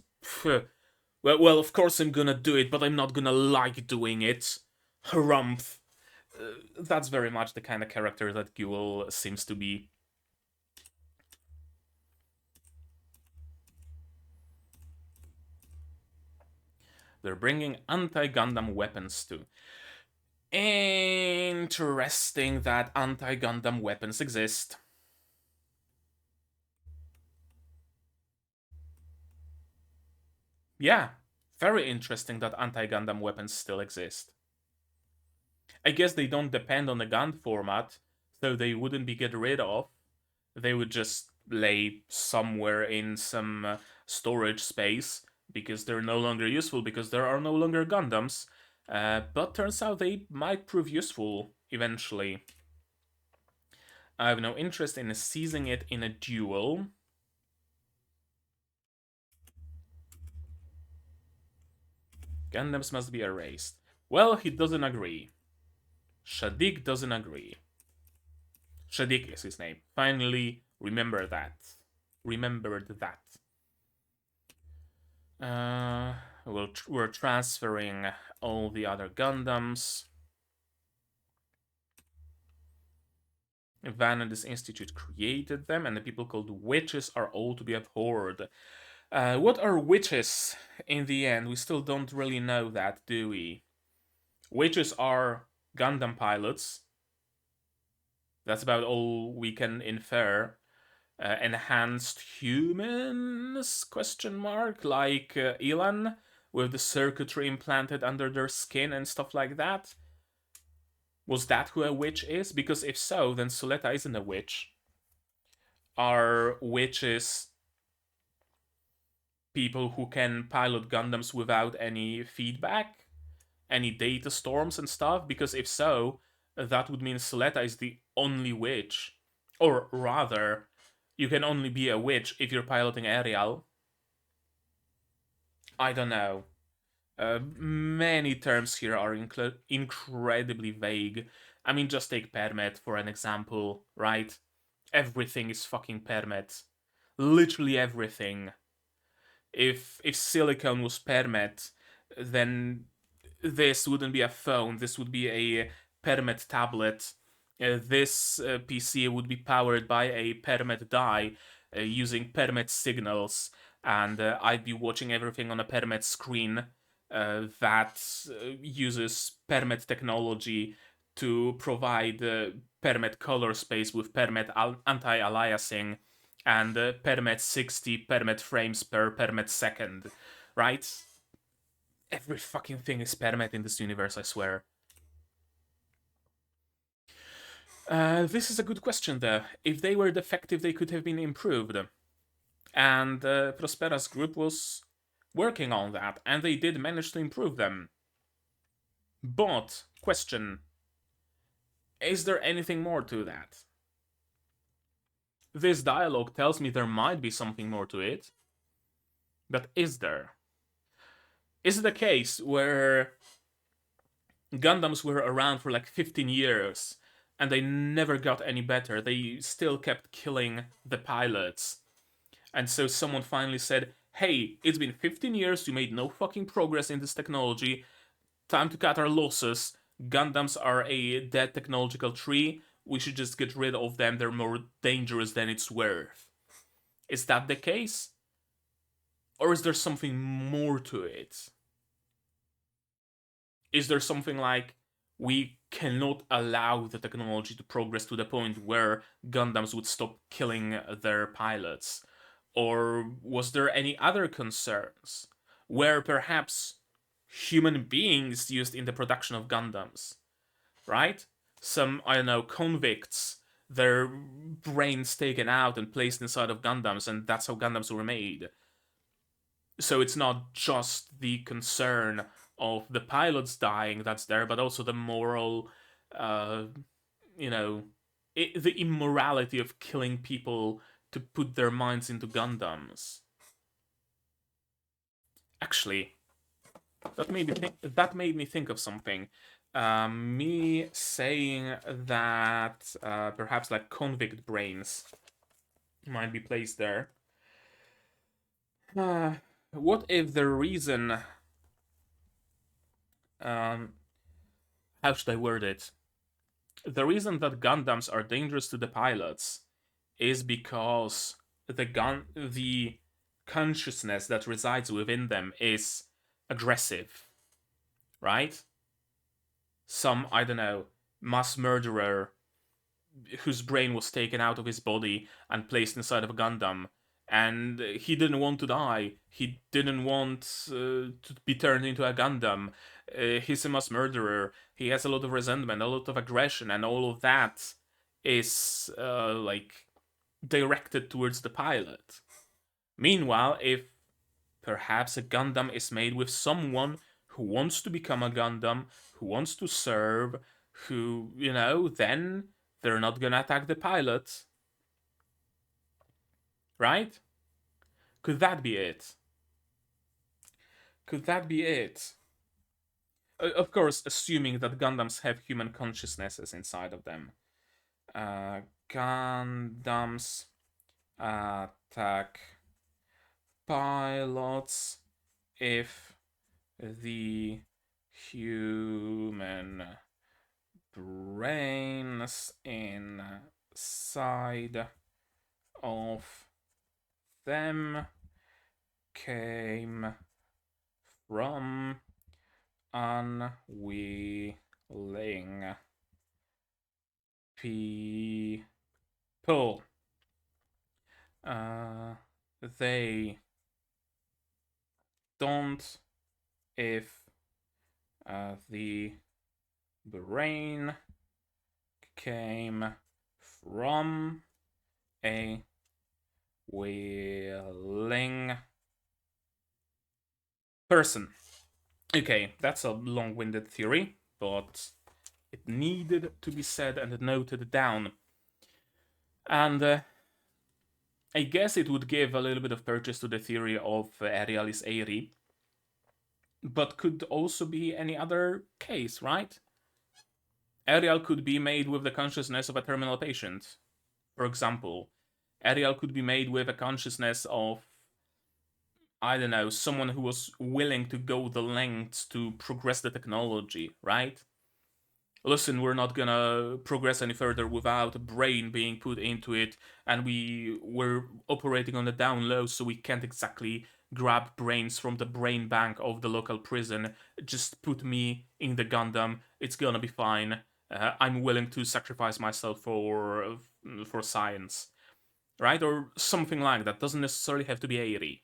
Speaker 1: Well, of course I'm gonna do it, but I'm not gonna like doing it. Harumph. That's very much the kind of character that Guel seems to be. They're bringing anti-Gundam weapons too. Interesting that anti-Gundam weapons exist. Yeah, very interesting that anti-Gundam weapons still exist. I guess they don't depend on the GUND format, so they wouldn't be get rid of. They would just lay somewhere in some storage space because they're no longer useful because there are no longer Gundams. But turns out they might prove useful eventually. I have no interest in seizing it in a duel. Gundams must be erased. Well, he doesn't agree. Shadik doesn't agree. Shadik is his name. Finally, remember that. Remembered that. We're transferring all the other Gundams. Vanadis Institute created them, and the people called witches are all to be abhorred. What are witches in the end? We still don't really know that, do we? Witches are Gundam pilots. That's about all we can infer. Enhanced humans? Question mark. Like Elan, with the circuitry implanted under their skin and stuff like that. Was that who a witch is? Because if so, then Suletta isn't a witch. Are witches people who can pilot Gundams without any feedback? Any data storms and stuff? Because if so, that would mean Suletta is the only witch. Or rather, you can only be a witch if you're piloting Ariel. I don't know. Many terms here are incredibly vague. I mean, just take permet for an example, right? Everything is fucking permet. Literally everything. If silicon was permet, then this wouldn't be a phone. This would be a permet tablet. This PC would be powered by a permet die using permet signals, and I'd be watching everything on a permet screen that uses permet technology to provide permet color space with permet anti-aliasing and permet 60 permet frames per permet second, right? Every fucking thing is permet in this universe, I swear. This is a good question, though. If they were defective, they could have been improved. And Prospera's group was working on that, and they did manage to improve them. But, question, is there anything more to that? This dialogue tells me there might be something more to it. But is there? Is it a case where Gundams were around for like 15 years and they never got any better? They still kept killing the pilots. And so someone finally said, hey, it's been 15 years, we made no fucking progress in this technology, time to cut our losses. Gundams are a dead technological tree, we should just get rid of them, they're more dangerous than it's worth. Is that the case? Or is there something more to it? Is there something like we cannot allow the technology to progress to the point where Gundams would stop killing their pilots? Or was there any other concerns where perhaps human beings used in the production of Gundams, right? Some, I don't know, convicts, their brains taken out and placed inside of Gundams, and that's how Gundams were made. So it's not just the concern of the pilots dying that's there, but also the moral, uh, you know, the immorality of killing people to put their minds into Gundams. Actually, that made me think of something. Me saying that perhaps like convict brains might be placed there. What if the reason? Um, how should I word it? The reason that Gundams are dangerous to the pilots is because the consciousness that resides within them is aggressive, right? Some, I don't know, mass murderer whose brain was taken out of his body and placed inside of a Gundam, and he didn't want to die. He didn't want to be turned into a Gundam. He's a mass murderer. He has a lot of resentment, a lot of aggression, and all of that is like directed towards the pilot. Meanwhile, if perhaps a Gundam is made with someone who wants to become a Gundam, who wants to serve, who, then they're not gonna attack the pilot. Right? Could that be it? Could that be it? Of course, assuming that Gundams have human consciousnesses inside of them. Gundams attack pilots if the human brains inside of them came from unwilling people. They don't if the brain came from a willing person. Okay, that's a long-winded theory, but it needed to be said and noted down. And I guess it would give a little bit of purchase to the theory of Ariel is Airi, but could also be any other case, right? Ariel could be made with the consciousness of a terminal patient, for example. Ariel could be made with a consciousness of, I don't know, someone who was willing to go the lengths to progress the technology, right? Listen, we're not gonna progress any further without a brain being put into it, and we're operating on the down low, so we can't exactly grab brains from the brain bank of the local prison. Just put me in the Gundam, it's gonna be fine. I'm willing to sacrifice myself for science, right? Or something like that. Doesn't necessarily have to be Airi.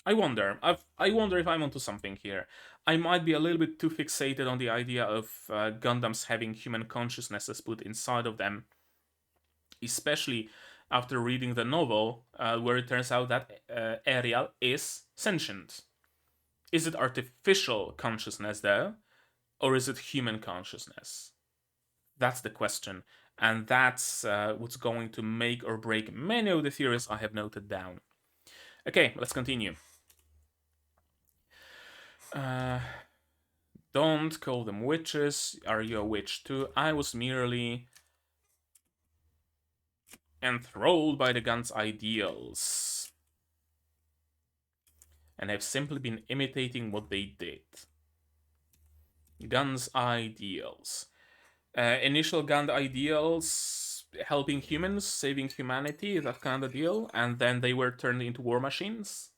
Speaker 1: I wonder if I'm onto something here. I might be a little bit too fixated on the idea of Gundams having human consciousnesses put inside of them, especially after reading the novel, where it turns out that Ariel is sentient. Is it artificial consciousness though, or is it human consciousness? That's the question, and that's what's going to make or break many of the theories I have noted down. Okay, let's continue. Don't call them witches. Are you a witch too? I was merely enthralled by the gun's ideals. and have simply been imitating what they did. GUND's ideals. Initial GUND ideals, helping humans, saving humanity, that kind of deal, and then they were turned into war machines.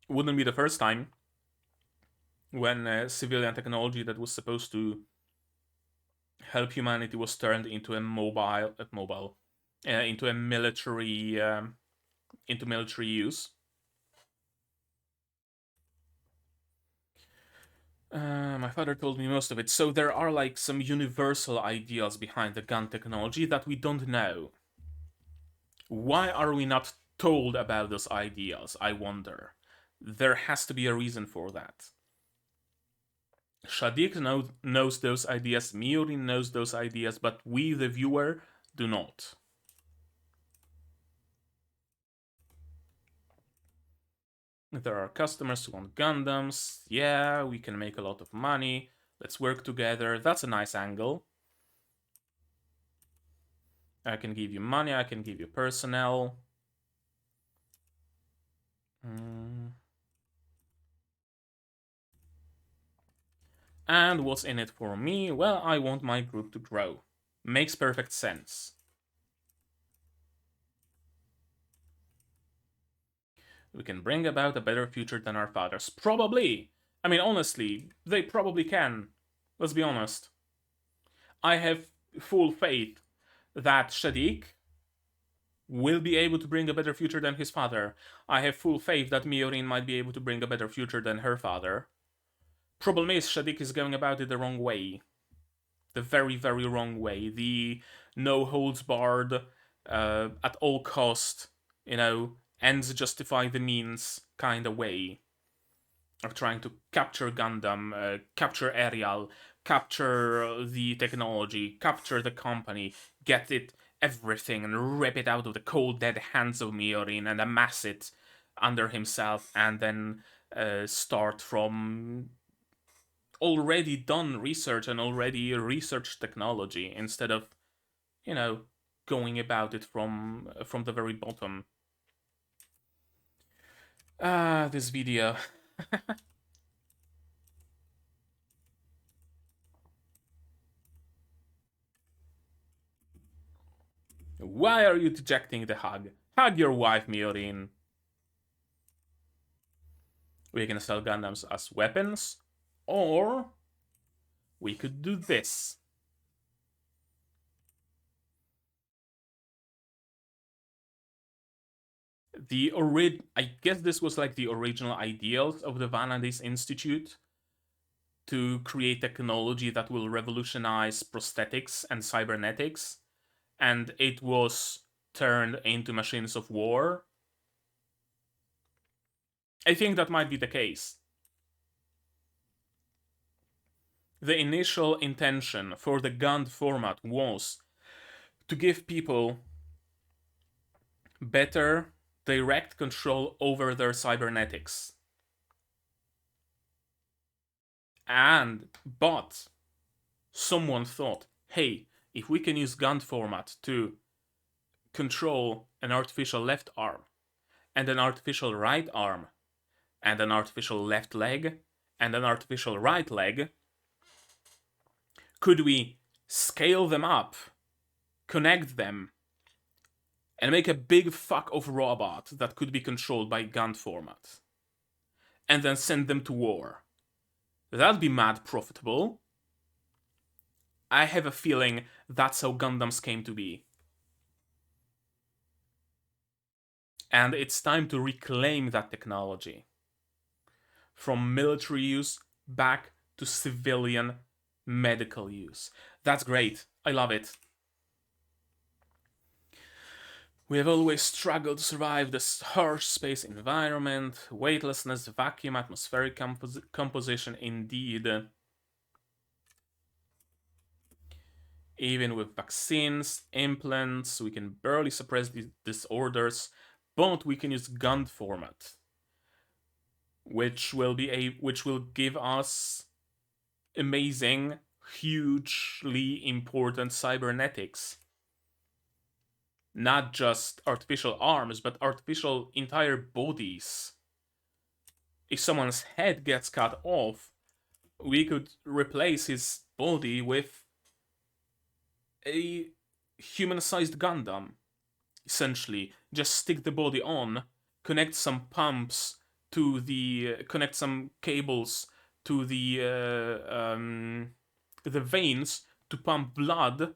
Speaker 1: Wouldn't be the first time when civilian technology that was supposed to help humanity was turned into a into a military, into military use. My father told me most of it. So there are like some universal ideas behind the gun technology that we don't know. Why are we not told about those ideas, I wonder? There has to be a reason for that. Shadik knows those ideas, Miorin knows those ideas, but we, the viewer, do not. There are customers who want Gundams. Yeah, we can make a lot of money. Let's work together. That's a nice angle. I can give you money, I can give you personnel. And what's in it for me? Well, I want my group to grow. Makes perfect sense. We can bring about a better future than our fathers. Probably. I mean, honestly, they probably can. Let's be honest. I have full faith that Shadik will be able to bring a better future than his father. I have full faith that Miorin might be able to bring a better future than her father. Problem is, Shadik is going about it the wrong way. The very, very wrong way. The no holds barred, at all cost, ends justify the means kind of way of trying to capture Gundam, capture Ariel, capture the technology, capture the company, get it everything and rip it out of the cold dead hands of Miorin and amass it under himself, and then start from already done research and already researched technology instead of, going about it from the very bottom. This video. Why are you dejecting the hug? Hug your wife, Miorin. We can sell Gundams as weapons, or we could do this. I guess this was like the original ideals of the Vanadis Institute to create technology that will revolutionize prosthetics and cybernetics, and it was turned into machines of war. I think that might be the case. The initial intention for the GUND format was to give people better direct control over their cybernetics. But someone thought, hey, if we can use GUND format to control an artificial left arm, and an artificial right arm, and an artificial left leg, and an artificial right leg, could we scale them up, connect them, and make a big fuck of robot that could be controlled by GUND format, and then send them to war? That'd be mad profitable. I have a feeling that's how Gundams came to be. And it's time to reclaim that technology from military use back to civilian medical use. That's great. I love it. We have always struggled to survive this harsh space environment, weightlessness, vacuum, atmospheric composition, indeed. Even with vaccines, implants, we can barely suppress these disorders, but we can use GUND format, which will give us amazing, hugely important cybernetics. Not just artificial arms, but artificial entire bodies. If someone's head gets cut off, we could replace his body with a human-sized Gundam. Essentially, just stick the body on, connect some pumps to the connect some cables to the veins to pump blood,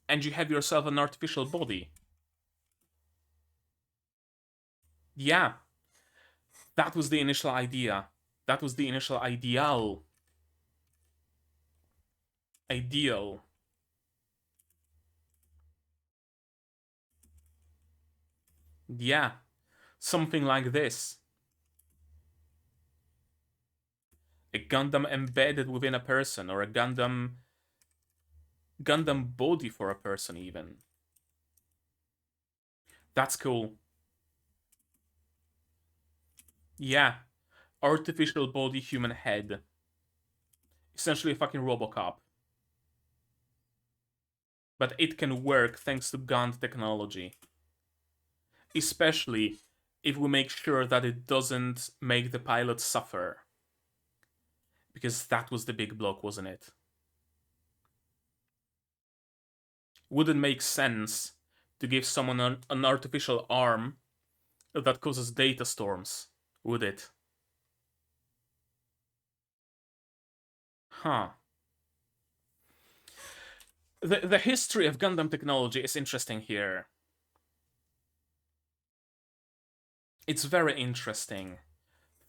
Speaker 1: and you have yourself an artificial body. Yeah, that was the initial idea. That was the initial ideal. Ideal. Yeah, something like this. A Gundam embedded within a person, or a Gundam body for a person, even. That's cool. Yeah, artificial body, human head. Essentially a fucking Robocop. But it can work thanks to GUND technology. Especially if we make sure that it doesn't make the pilot suffer. Because that was the big block, wasn't it? Wouldn't make sense to give someone an artificial arm that causes data storms, would it? Huh. The history of Gundam technology is interesting here. It's very interesting.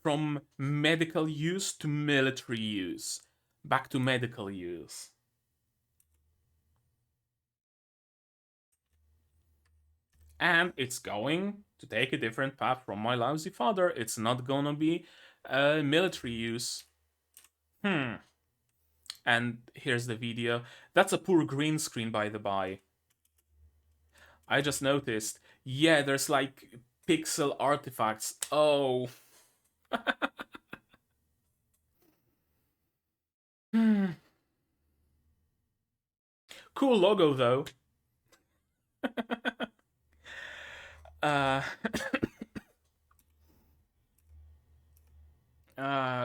Speaker 1: From medical use to military use. Back to medical use. And it's going to take a different path from my lousy father. It's not gonna be military use. And here's the video. That's a poor green screen, by the by. I just noticed. Yeah, there's like pixel artifacts. Oh. Cool logo, though. uh,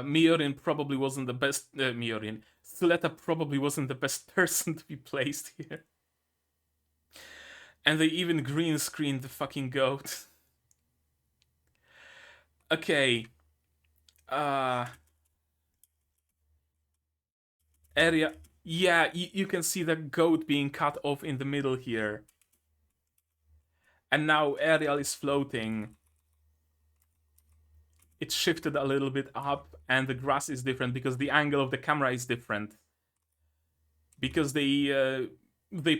Speaker 1: Miorin probably wasn't the best. Miorin. Suletta probably wasn't the best person to be placed here. And they even green screened the fucking goat. Okay. Area. Yeah, you can see the goat being cut off in the middle here. And now Ariel is floating. It's shifted a little bit up, and the grass is different because the angle of the camera is different. Because they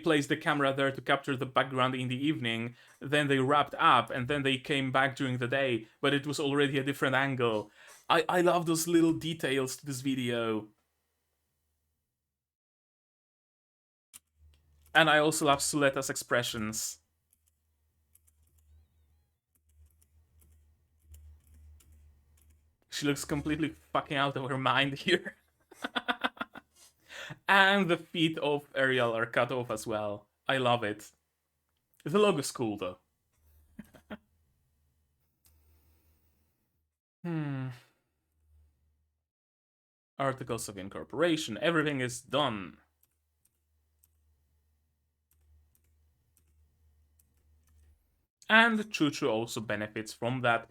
Speaker 1: placed the camera there to capture the background in the evening, then they wrapped up, and then they came back during the day, but it was already a different angle. I love those little details to this video. And I also love Suletta's expressions. She looks completely fucking out of her mind here. And the feet of Ariel are cut off as well. I love it. The logo's cool though. Articles of incorporation. Everything is done. And Chuchu also benefits from that,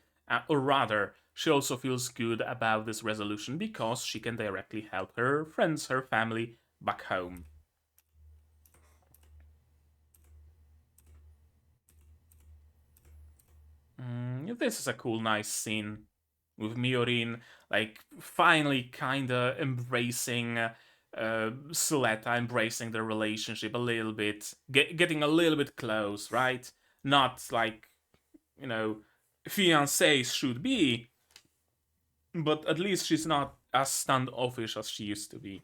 Speaker 1: or rather, she also feels good about this resolution because she can directly help her friends, her family, back home. This is a cool, nice scene with Miorin, like, finally kinda embracing Suletta, embracing their relationship a little bit, getting a little bit close, right? Not like, you know, fiancés should be, but at least she's not as standoffish as she used to be.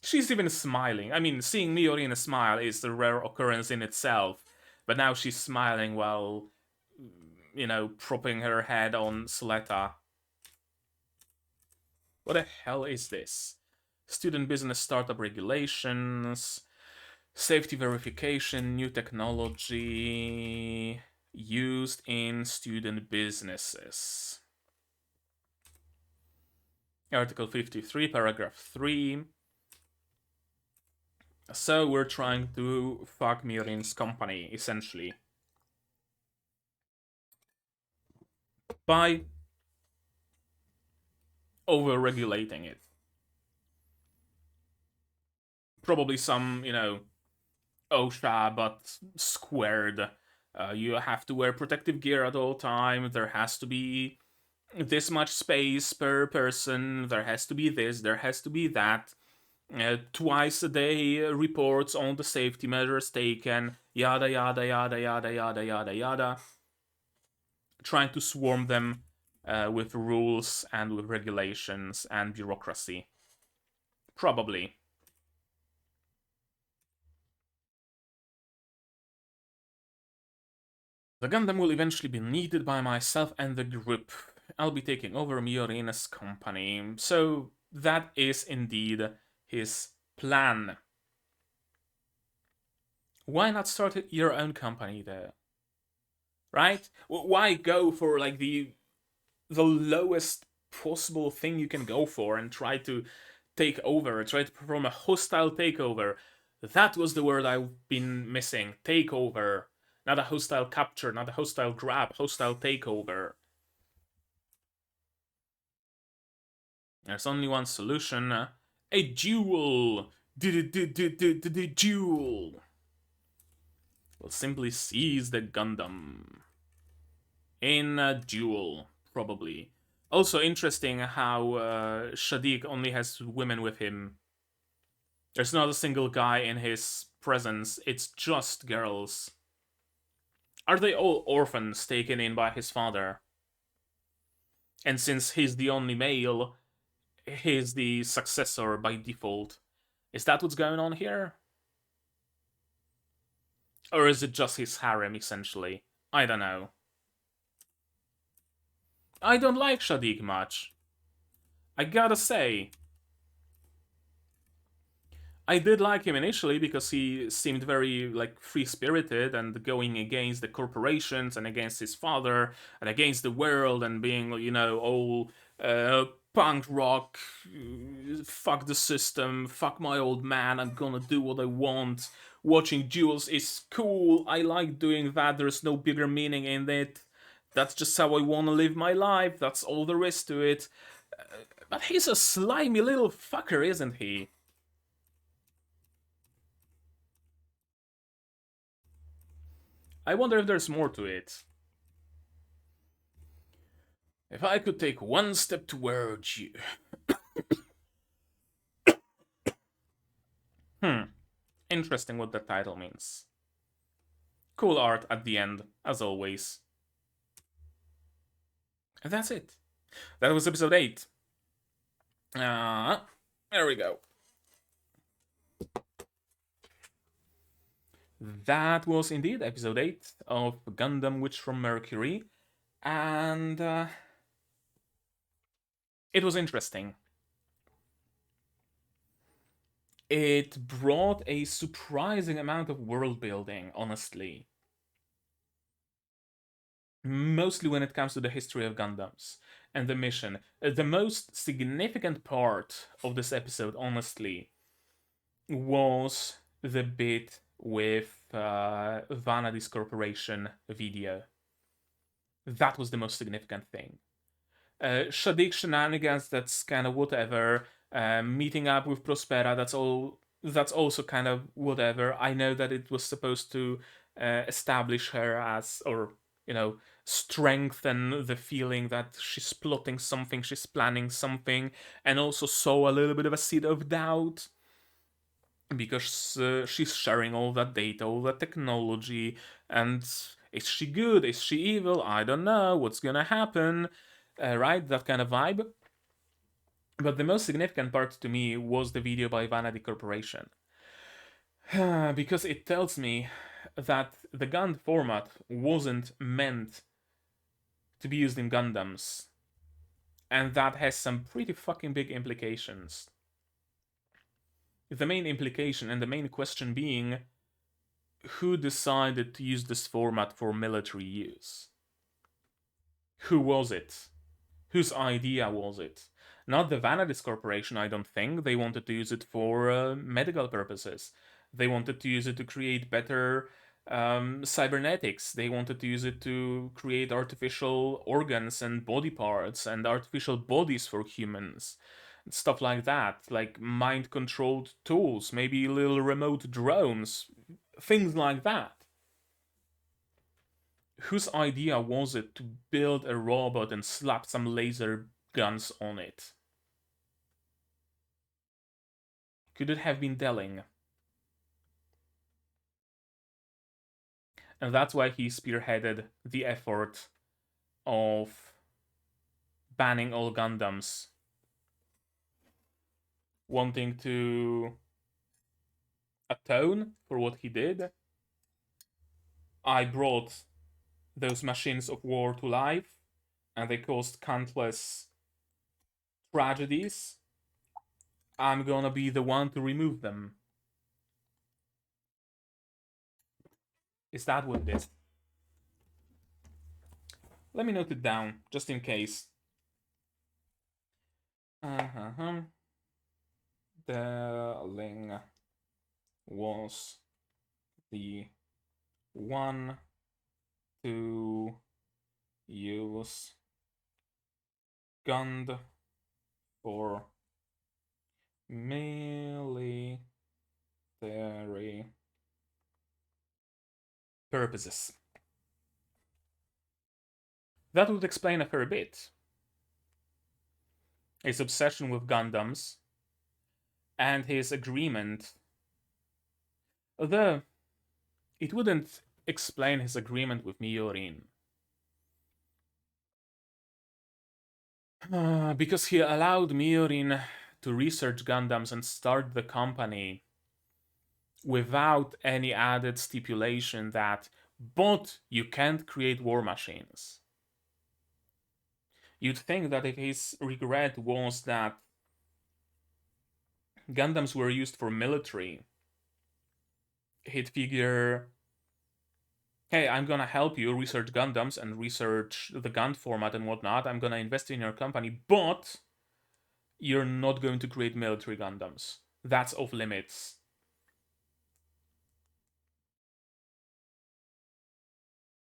Speaker 1: She's even smiling. I mean, seeing Miorin smile is a rare occurrence in itself, but now she's smiling while, you know, propping her head on Suletta. What the hell is this? Student business startup regulations. Safety verification, new technology used in student businesses. Article 53, paragraph 3. So we're trying to fuck Mirin's company, essentially. By over-regulating it. Probably some, OSHA, but squared. You have to wear protective gear at all time. There has to be this much space per person. There has to be this. There has to be that. Twice a day reports on the safety measures taken. Yada yada yada yada yada yada yada. Trying to swarm them with rules and with regulations and bureaucracy. Probably. The Gundam will eventually be needed by myself and the group. I'll be taking over Miorina's company. So that is indeed his plan. Why not start your own company there? Right? Why go for like the lowest possible thing you can go for and try to take over, try to perform a hostile takeover? That was the word I've been missing. Takeover. Not a hostile capture, not a hostile grab, hostile takeover. There's only one solution. A duel! Duel! We'll simply seize the Gundam. In a duel, probably. Also interesting how Shadik only has women with him. There's not a single guy in his presence, it's just girls. Are they all orphans taken in by his father? And since he's the only male, he's the successor by default. Is that what's going on here? Or is it just his harem, essentially? I don't know. I don't like Shadik much. I gotta say. I did like him initially because he seemed very like free-spirited and going against the corporations and against his father and against the world and being, all punk rock, fuck the system, fuck my old man, I'm gonna do what I want. Watching duels is cool, I like doing that, there's no bigger meaning in it. That's just how I wanna live my life, that's all there is to it. But he's a slimy little fucker, isn't he? I wonder if there's more to it. If I could take one step towards you. Interesting what the title means. Cool art at the end, as always. And that's it. That was episode 8. There we go. That was indeed episode 8 of Gundam Witch from Mercury. And it was interesting. It brought a surprising amount of world building, honestly. Mostly when it comes to the history of Gundams and the mission. The most significant part of this episode, honestly, was the bit with Vanadis Corporation video. That was the most significant thing. Shadik shenanigans, that's kind of whatever. Meeting up with Prospera, that's all. That's also kind of whatever. I know that it was supposed to establish her as, or strengthen the feeling that she's plotting something, she's planning something, and also sow a little bit of a seed of doubt because she's sharing all that data, all that technology, and is she good? Is she evil? I don't know. What's gonna happen? Right? That kind of vibe. But the most significant part to me was the video by Vanity Corporation. Because it tells me that the GUND format wasn't meant to be used in Gundams. And that has some pretty fucking big implications. the main implication and the main question being, who decided to use this format for military use? Who was it? Whose idea was it? Not the Vanadis Corporation, I don't think. They wanted to use it for medical purposes. They wanted to use it to create better cybernetics. They wanted to use it to create artificial organs and body parts and artificial bodies for humans. Stuff like that, like mind controlled tools, maybe little remote drones, things like that. Whose idea was it to build a robot and slap some laser guns on it? Could it have been Delling? And that's why he spearheaded the effort of banning all Gundams, wanting to atone for what he did. I brought those machines of war to life, and they caused countless tragedies. I'm gonna be the one to remove them. Is that what it is? Let me note it down, just in case. Delling was the one to use GUND for military purposes. That would explain a fair bit. His obsession with Gundams and his agreement. Although it wouldn't explain his agreement with Miorin. Because he allowed Miorin to research Gundams and start the company without any added stipulation that, but you can't create war machines. You'd think that if his regret was that Gundams were used for military, he'd figure, hey, I'm gonna help you research Gundams and research the GUND format and whatnot. I'm gonna invest in your company, but you're not going to create military Gundams. That's off limits.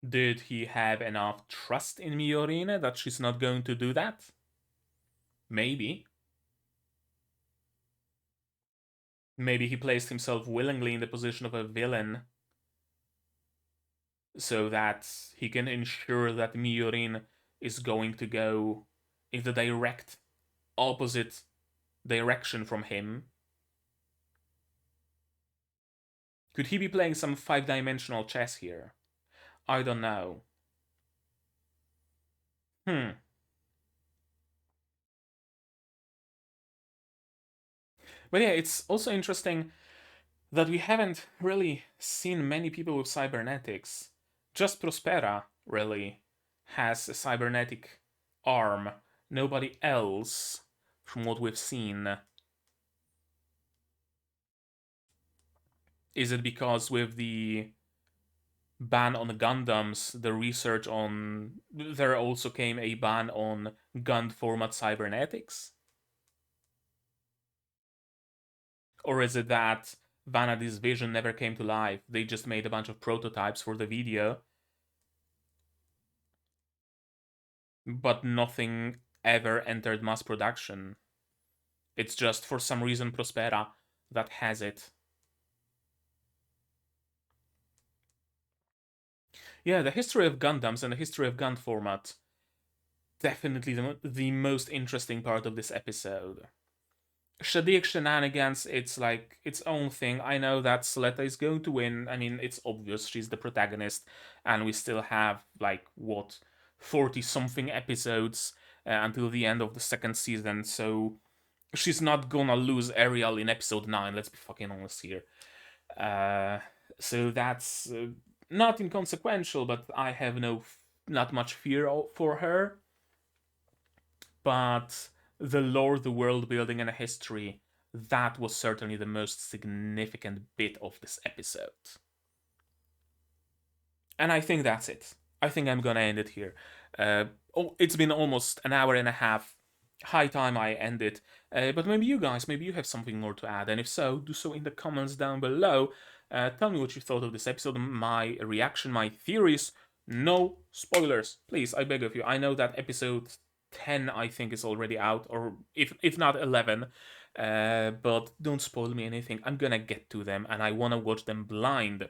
Speaker 1: Did he have enough trust in Miorine that she's not going to do that? Maybe. Maybe he placed himself willingly in the position of a villain so that he can ensure that Miorin is going to go in the direct opposite direction from him. Could he be playing some 5-dimensional chess here? I don't know. But yeah, it's also interesting that we haven't really seen many people with cybernetics. Just Prospera, really, has a cybernetic arm. Nobody else, from what we've seen. Is it because with the ban on Gundams, the research on... there also came a ban on GUND format cybernetics? Or is it that Vanady's vision never came to life? They just made a bunch of prototypes for the video, but nothing ever entered mass production. It's just for some reason Prospera that has it. Yeah, the history of Gundams and the history of GUND format. Definitely the most interesting part of this episode. Shadiq shenanigans, it's like its own thing. I know that Suletta is going to win. I mean, it's obvious she's the protagonist, and we still have, like, what, 40 something episodes until the end of the second season, so she's not gonna lose Ariel in episode 9, let's be fucking honest here. So that's not inconsequential, but I have not much fear for her. But the lore, the world building, and the history that was certainly the most significant bit of this episode. And I think that's it. I think I'm gonna end it here. It's been almost an hour and a half. High time I end it. But maybe you guys, maybe you have something more to add. And if so, do so in the comments down below. Tell me what you thought of this episode, my reaction, my theories. No spoilers, please, I beg of you. I know that episode 10, I think, is already out, or if not 11. But don't spoil me anything. I'm gonna get to them, and I wanna watch them blind.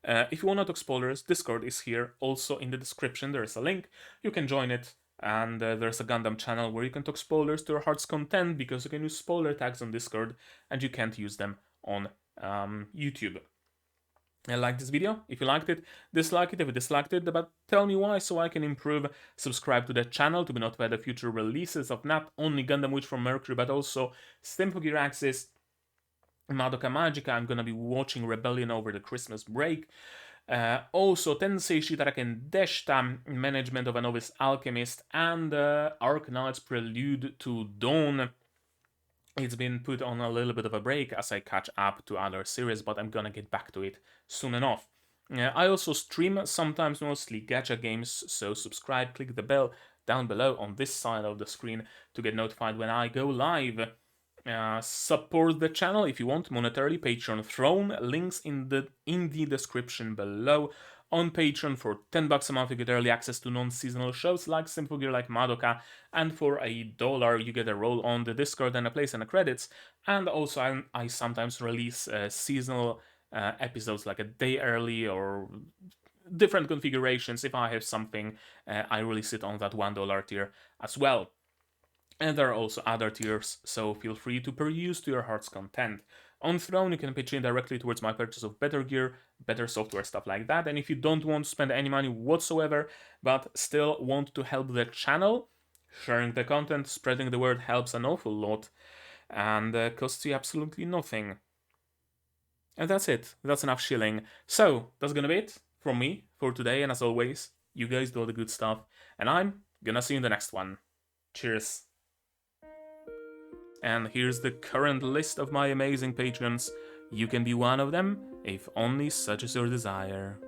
Speaker 1: If you want to talk spoilers, Discord is here. Also in the description, there is a link. You can join it, and there's a Gundam channel where you can talk spoilers to your heart's content, because you can use spoiler tags on Discord, and you can't use them on YouTube. Like this video if you liked it, dislike it if you disliked it, but tell me why so I can improve. Subscribe to the channel to be notified of future releases of not only Gundam Witch from Mercury, but also Tenpo Gear Axis, Madoka Magica. I'm gonna be watching Rebellion over the Christmas break. Also, Tensei, Shitara, and Deshita, Management of a Novice Alchemist, and Arknights Prelude to Dawn. It's been put on a little bit of a break as I catch up to other series, but I'm gonna get back to it soon enough. I also stream sometimes, mostly gacha games, so subscribe, click the bell down below on this side of the screen to get notified when I go live. Support the channel if you want monetarily. Patreon Throne, links in the description below. On Patreon for $10 a month you get early access to non-seasonal shows like Tenpo Gear, like Madoka, and for $1 you get a role on the Discord and a place in the credits. And also I sometimes release seasonal episodes like a day early or different configurations. If I have something, I release it on that $1 tier as well. And there are also other tiers, so feel free to peruse to your heart's content. On Throne, you can pitch in directly towards my purchase of better gear, better software, stuff like that. And if you don't want to spend any money whatsoever, but still want to help the channel, sharing the content, spreading the word helps an awful lot, and costs you absolutely nothing. And that's it. That's enough shilling. So, that's gonna be it from me for today, and as always, you guys do all the good stuff, and I'm gonna see you in the next one. Cheers. And here's the current list of my amazing patrons. You can be one of them, if only such is your desire.